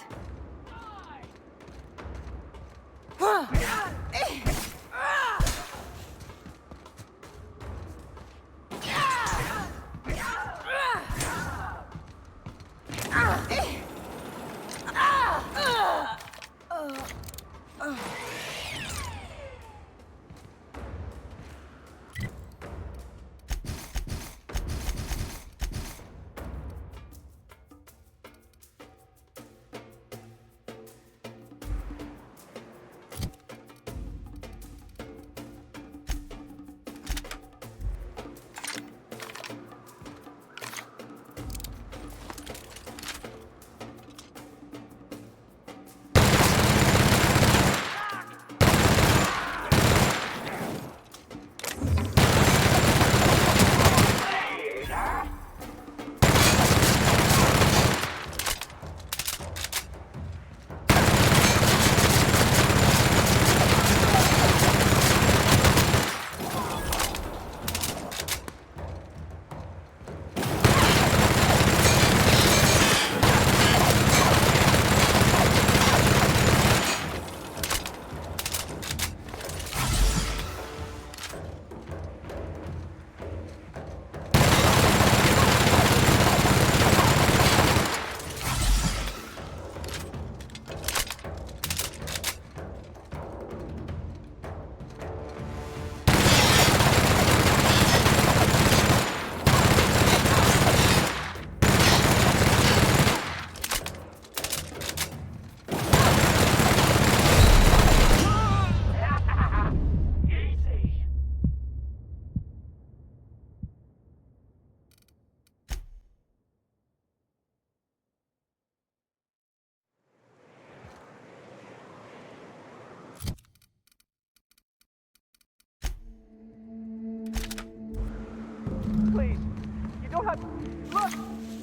don't have... Look,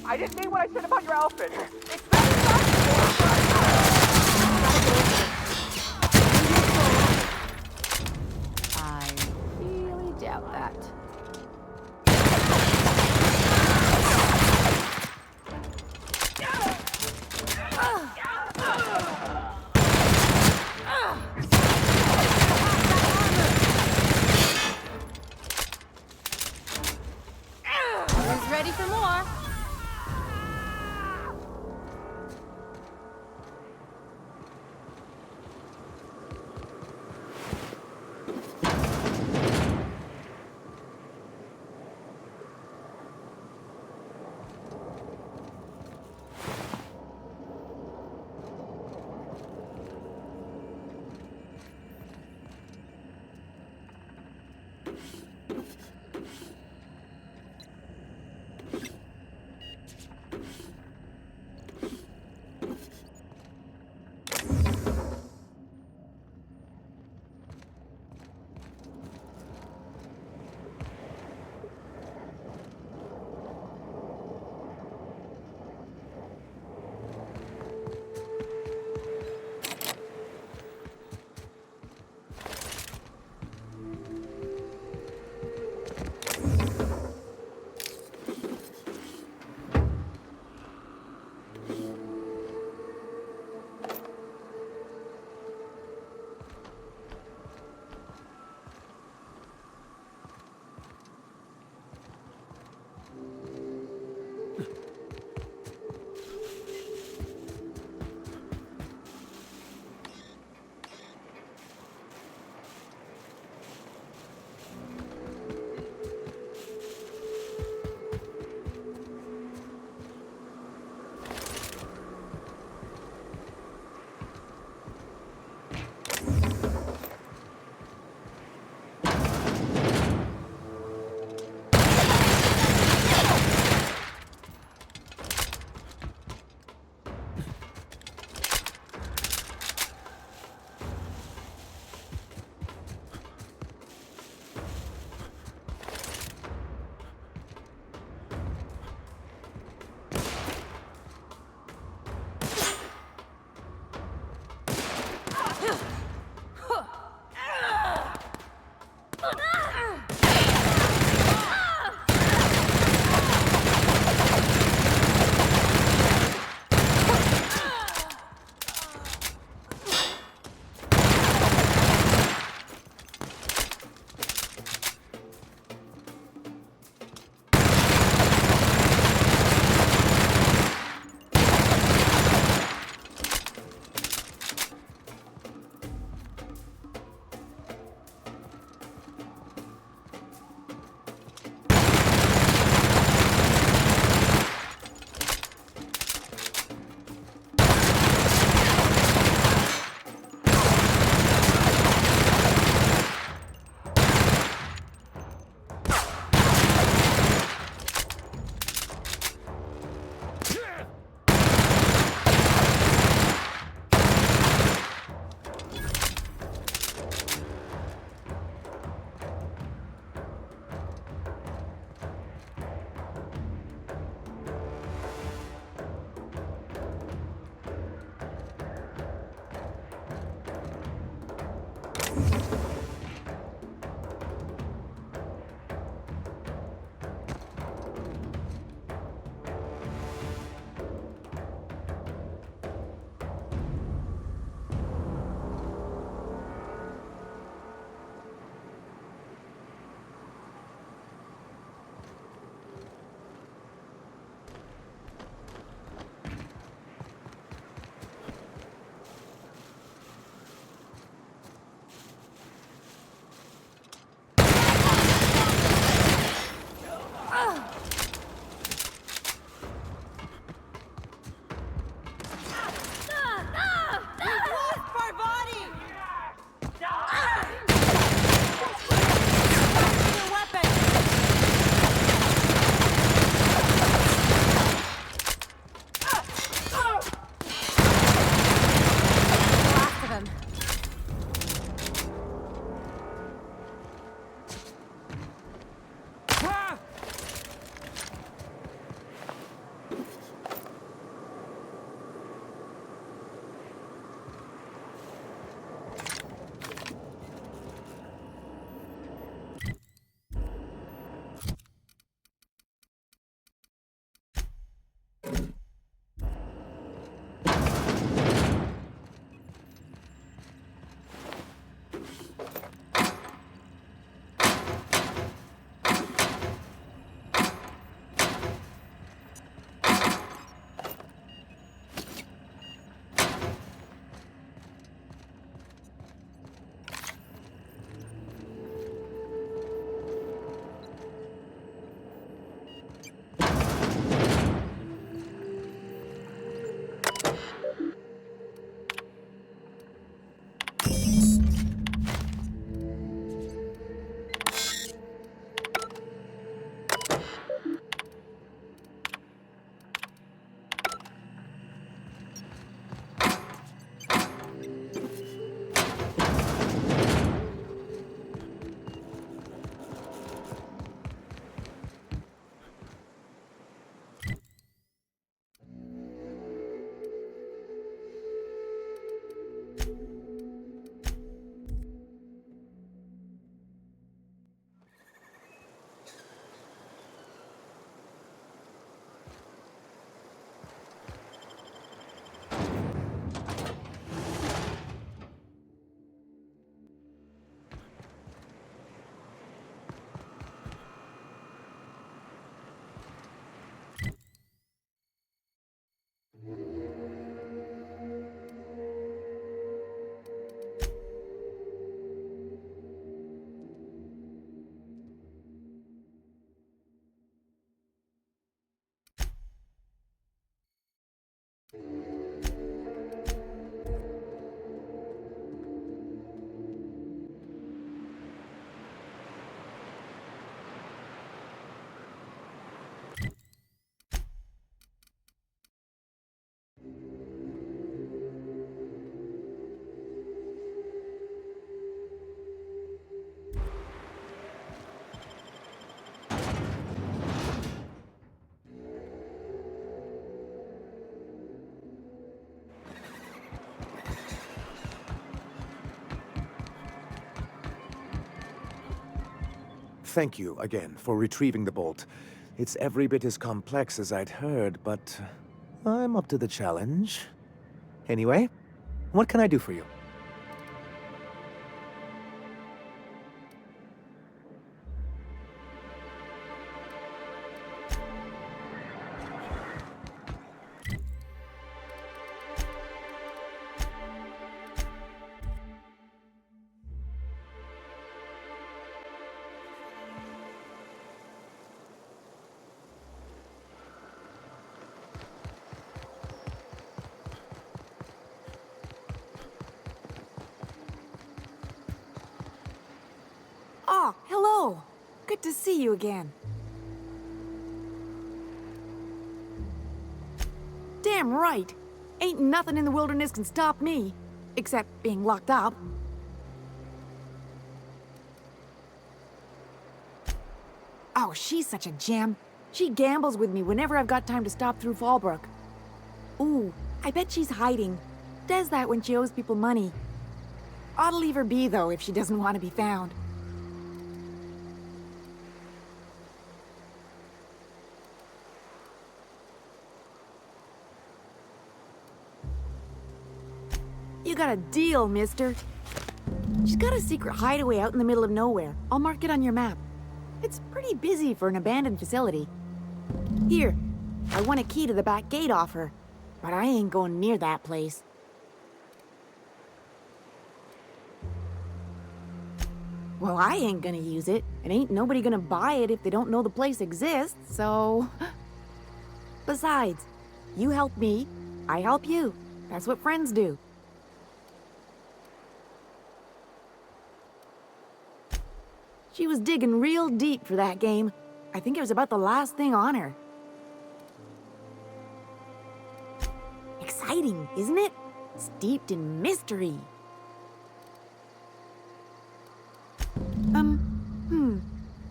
I didn't mean what I said about your outfit. It's very fashionable. I really doubt that. Who's ready for more? Thank you again for retrieving the bolt. It's every bit as complex as I'd heard, but I'm up to the challenge. Anyway, what can I do for you? Oh, hello. Good to see you again. Damn right. Ain't nothing in the wilderness can stop me. Except being locked up. Oh, she's such a gem. She gambles with me whenever I've got time to stop through Fallbrook. Ooh, I bet she's hiding. Does that when she owes people money. Ought to leave her be, though, if she doesn't want to be found. You got a deal, mister. She's got a secret hideaway out in the middle of nowhere. I'll mark it on your map. It's pretty busy for an abandoned facility. Here, I want a key to the back gate off her, but I ain't going near that place. Well, I ain't gonna use it, and ain't nobody gonna buy it if they don't know the place exists, so... Besides, you help me, I help you. That's what friends do. She was digging real deep for that game. I think it was about the last thing on her. Exciting, isn't it? Steeped in mystery.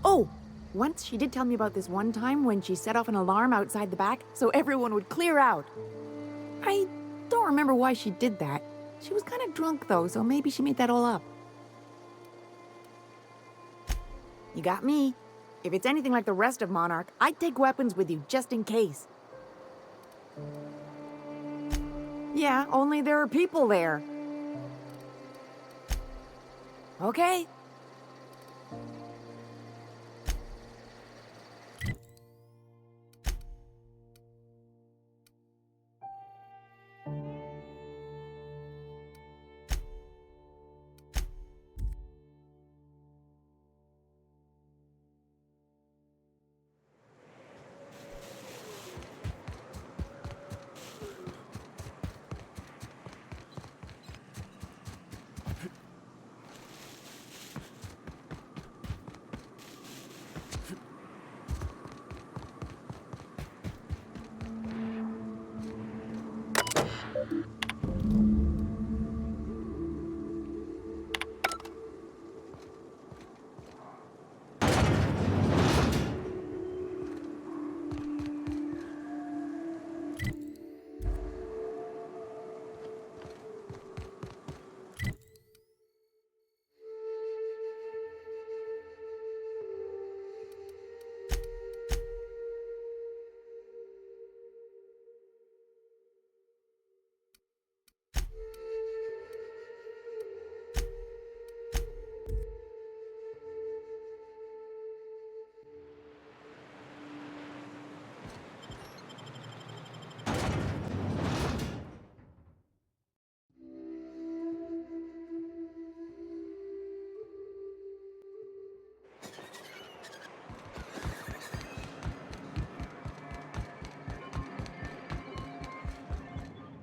Oh, once she did tell me about this one time when she set off an alarm outside the back so everyone would clear out. I don't remember why she did that. She was kind of drunk though, so maybe she made that all up. You got me. If it's anything like the rest of Monarch, I'd take weapons with you just in case. Yeah, only there are people there. Okay.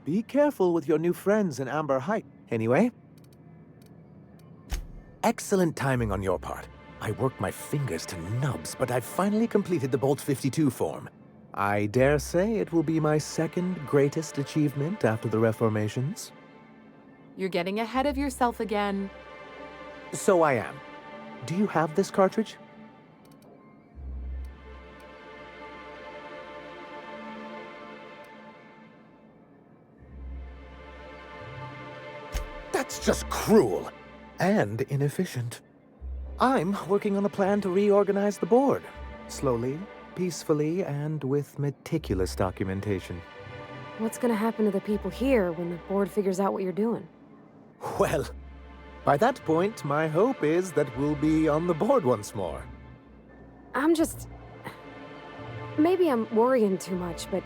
Be careful with your new friends in Amber Heights. Anyway, excellent timing on your part. I worked my fingers to nubs, but I've finally completed the Bolt 52 form. I dare say it will be my second greatest achievement after the Reformations. You're getting ahead of yourself again. So I am. Do you have this cartridge? That's just cruel and inefficient. I'm working on a plan to reorganize the board. Slowly, peacefully, and with meticulous documentation. What's gonna happen to the people here when the board figures out what you're doing? Well, by that point, my hope is that we'll be on the board once more. Maybe I'm worrying too much, but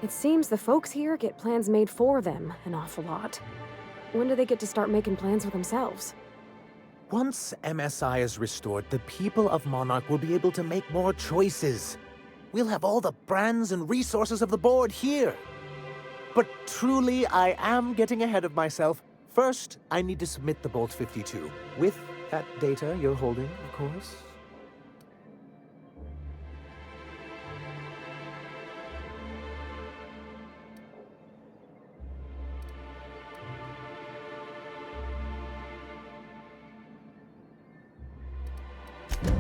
it seems the folks here get plans made for them an awful lot. When do they get to start making plans for themselves? Once MSI is restored, the people of Monarch will be able to make more choices. We'll have all the brands and resources of the board here. But truly, I am getting ahead of myself. First, I need to submit the Bolt 52. With that data you're holding, of course.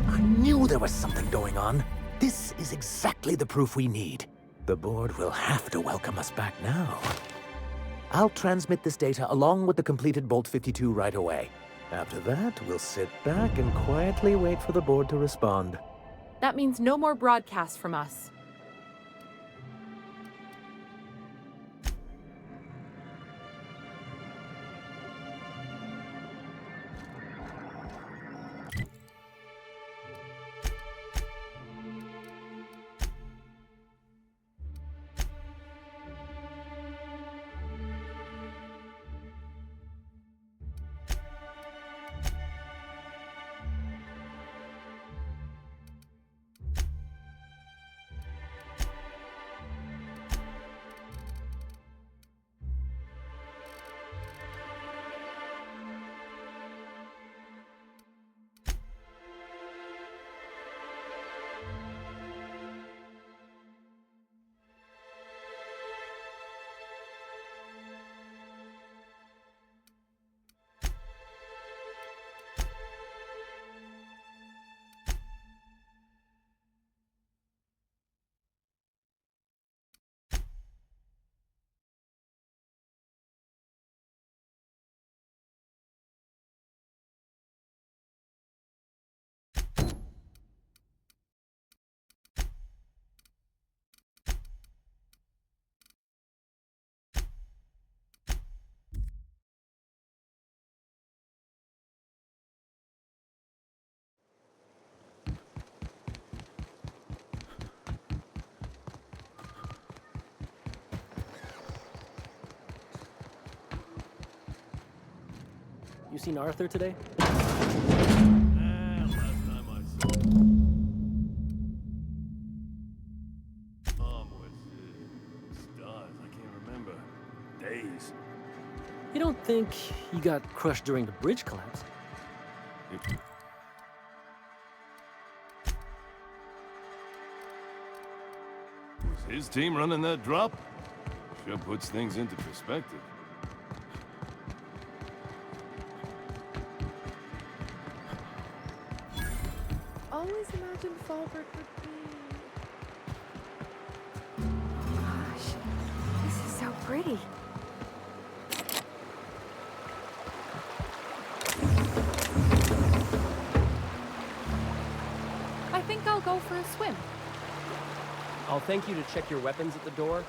I knew there was something going on. This is exactly the proof we need. The board will have to welcome us back now. I'll transmit this data along with the completed Bolt 52 right away. After that, we'll sit back and quietly wait for the board to respond. That means no more broadcasts from us. You seen Arthur today? Days. You don't think he got crushed during the bridge collapse? Was his team running that drop? Sure puts things into perspective. Always imagined Falbert would be... Gosh, this is so pretty. I think I'll go for a swim. I'll thank you to check your weapons at the door.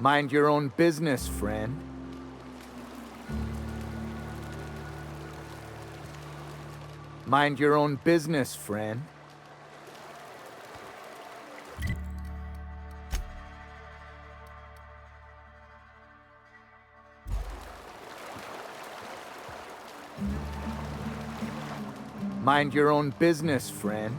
Mind your own business, friend. Mind your own business, friend. Mind your own business, friend.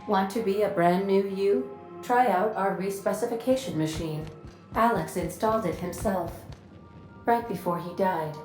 Want to be a brand new you? Try out our respecification machine. Alex installed it himself, right before he died.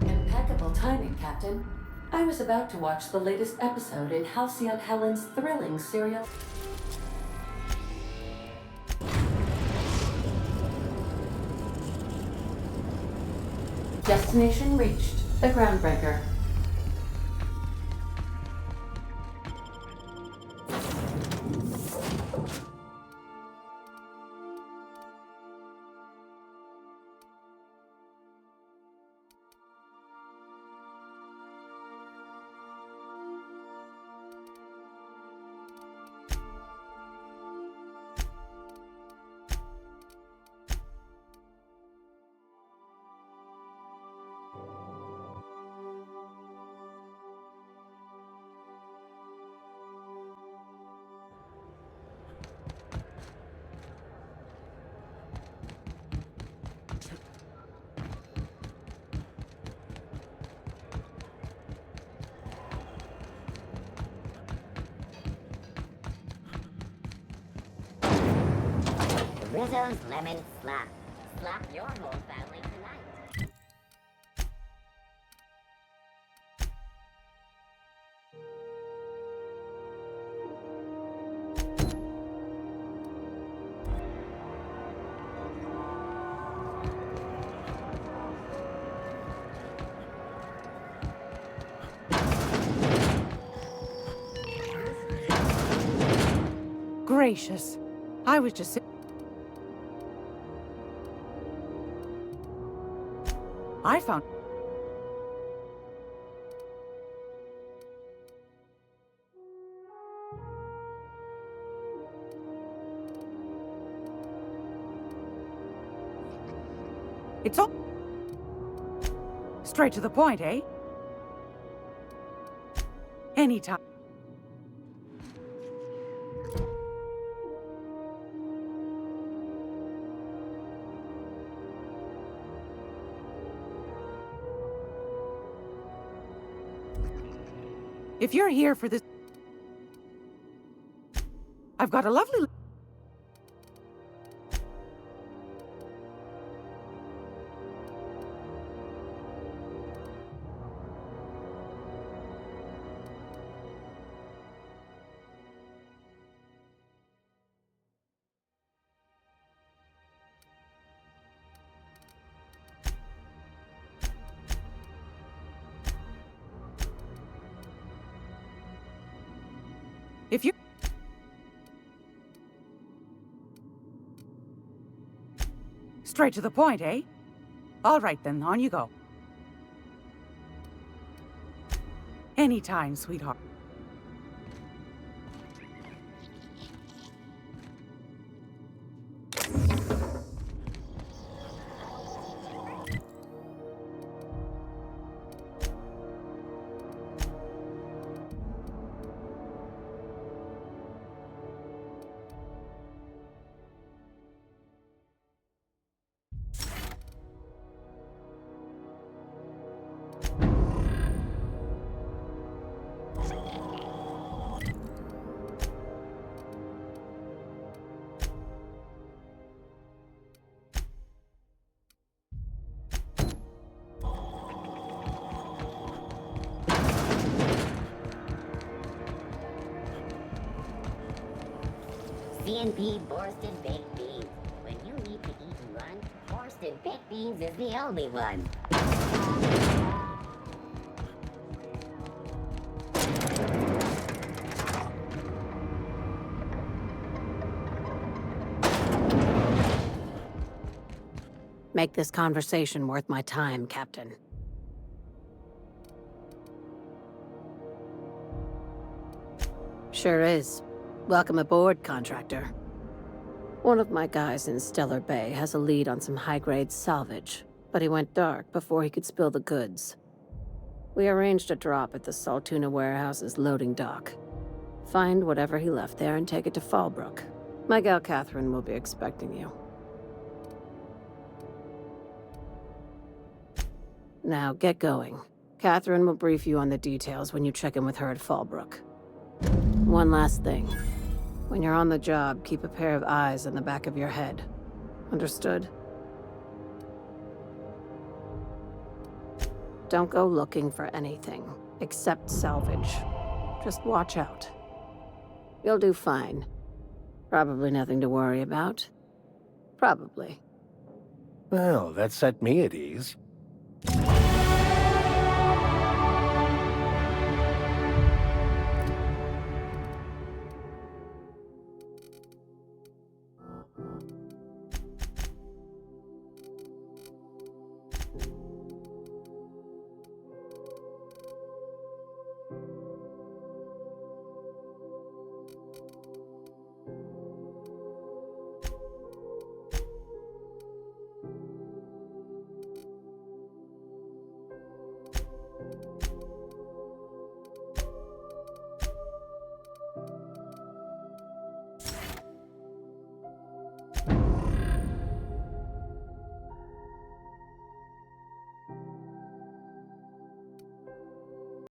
Impeccable timing, Captain. I was about to watch the latest episode in Halcyon Helen's thrilling serial. Destination reached. The Groundbreaker. Rizzo's Lemon Slap. Slap your whole family tonight. Gracious. I was just... I found... It's all... Straight to the point, eh? Anytime. If you're here for this... I've got a lovely... If you... Straight to the point, eh? All right then, on you go. Anytime, sweetheart. C&P Borsted Baked Beans. When you need to eat and run, Borsted Baked Beans is the only one. Make this conversation worth my time, Captain. Sure is. Welcome aboard, contractor. One of my guys in Stellar Bay has a lead on some high-grade salvage, but he went dark before he could spill the goods. We arranged a drop at the Saltuna warehouse's loading dock. Find whatever he left there and take it to Fallbrook. My gal Catherine will be expecting you. Now, get going. Catherine will brief you on the details when you check in with her at Fallbrook. One last thing. When you're on the job, keep a pair of eyes in the back of your head. Understood? Don't go looking for anything, except salvage. Just watch out. You'll do fine. Probably nothing to worry about. Probably. Well, that set me at ease.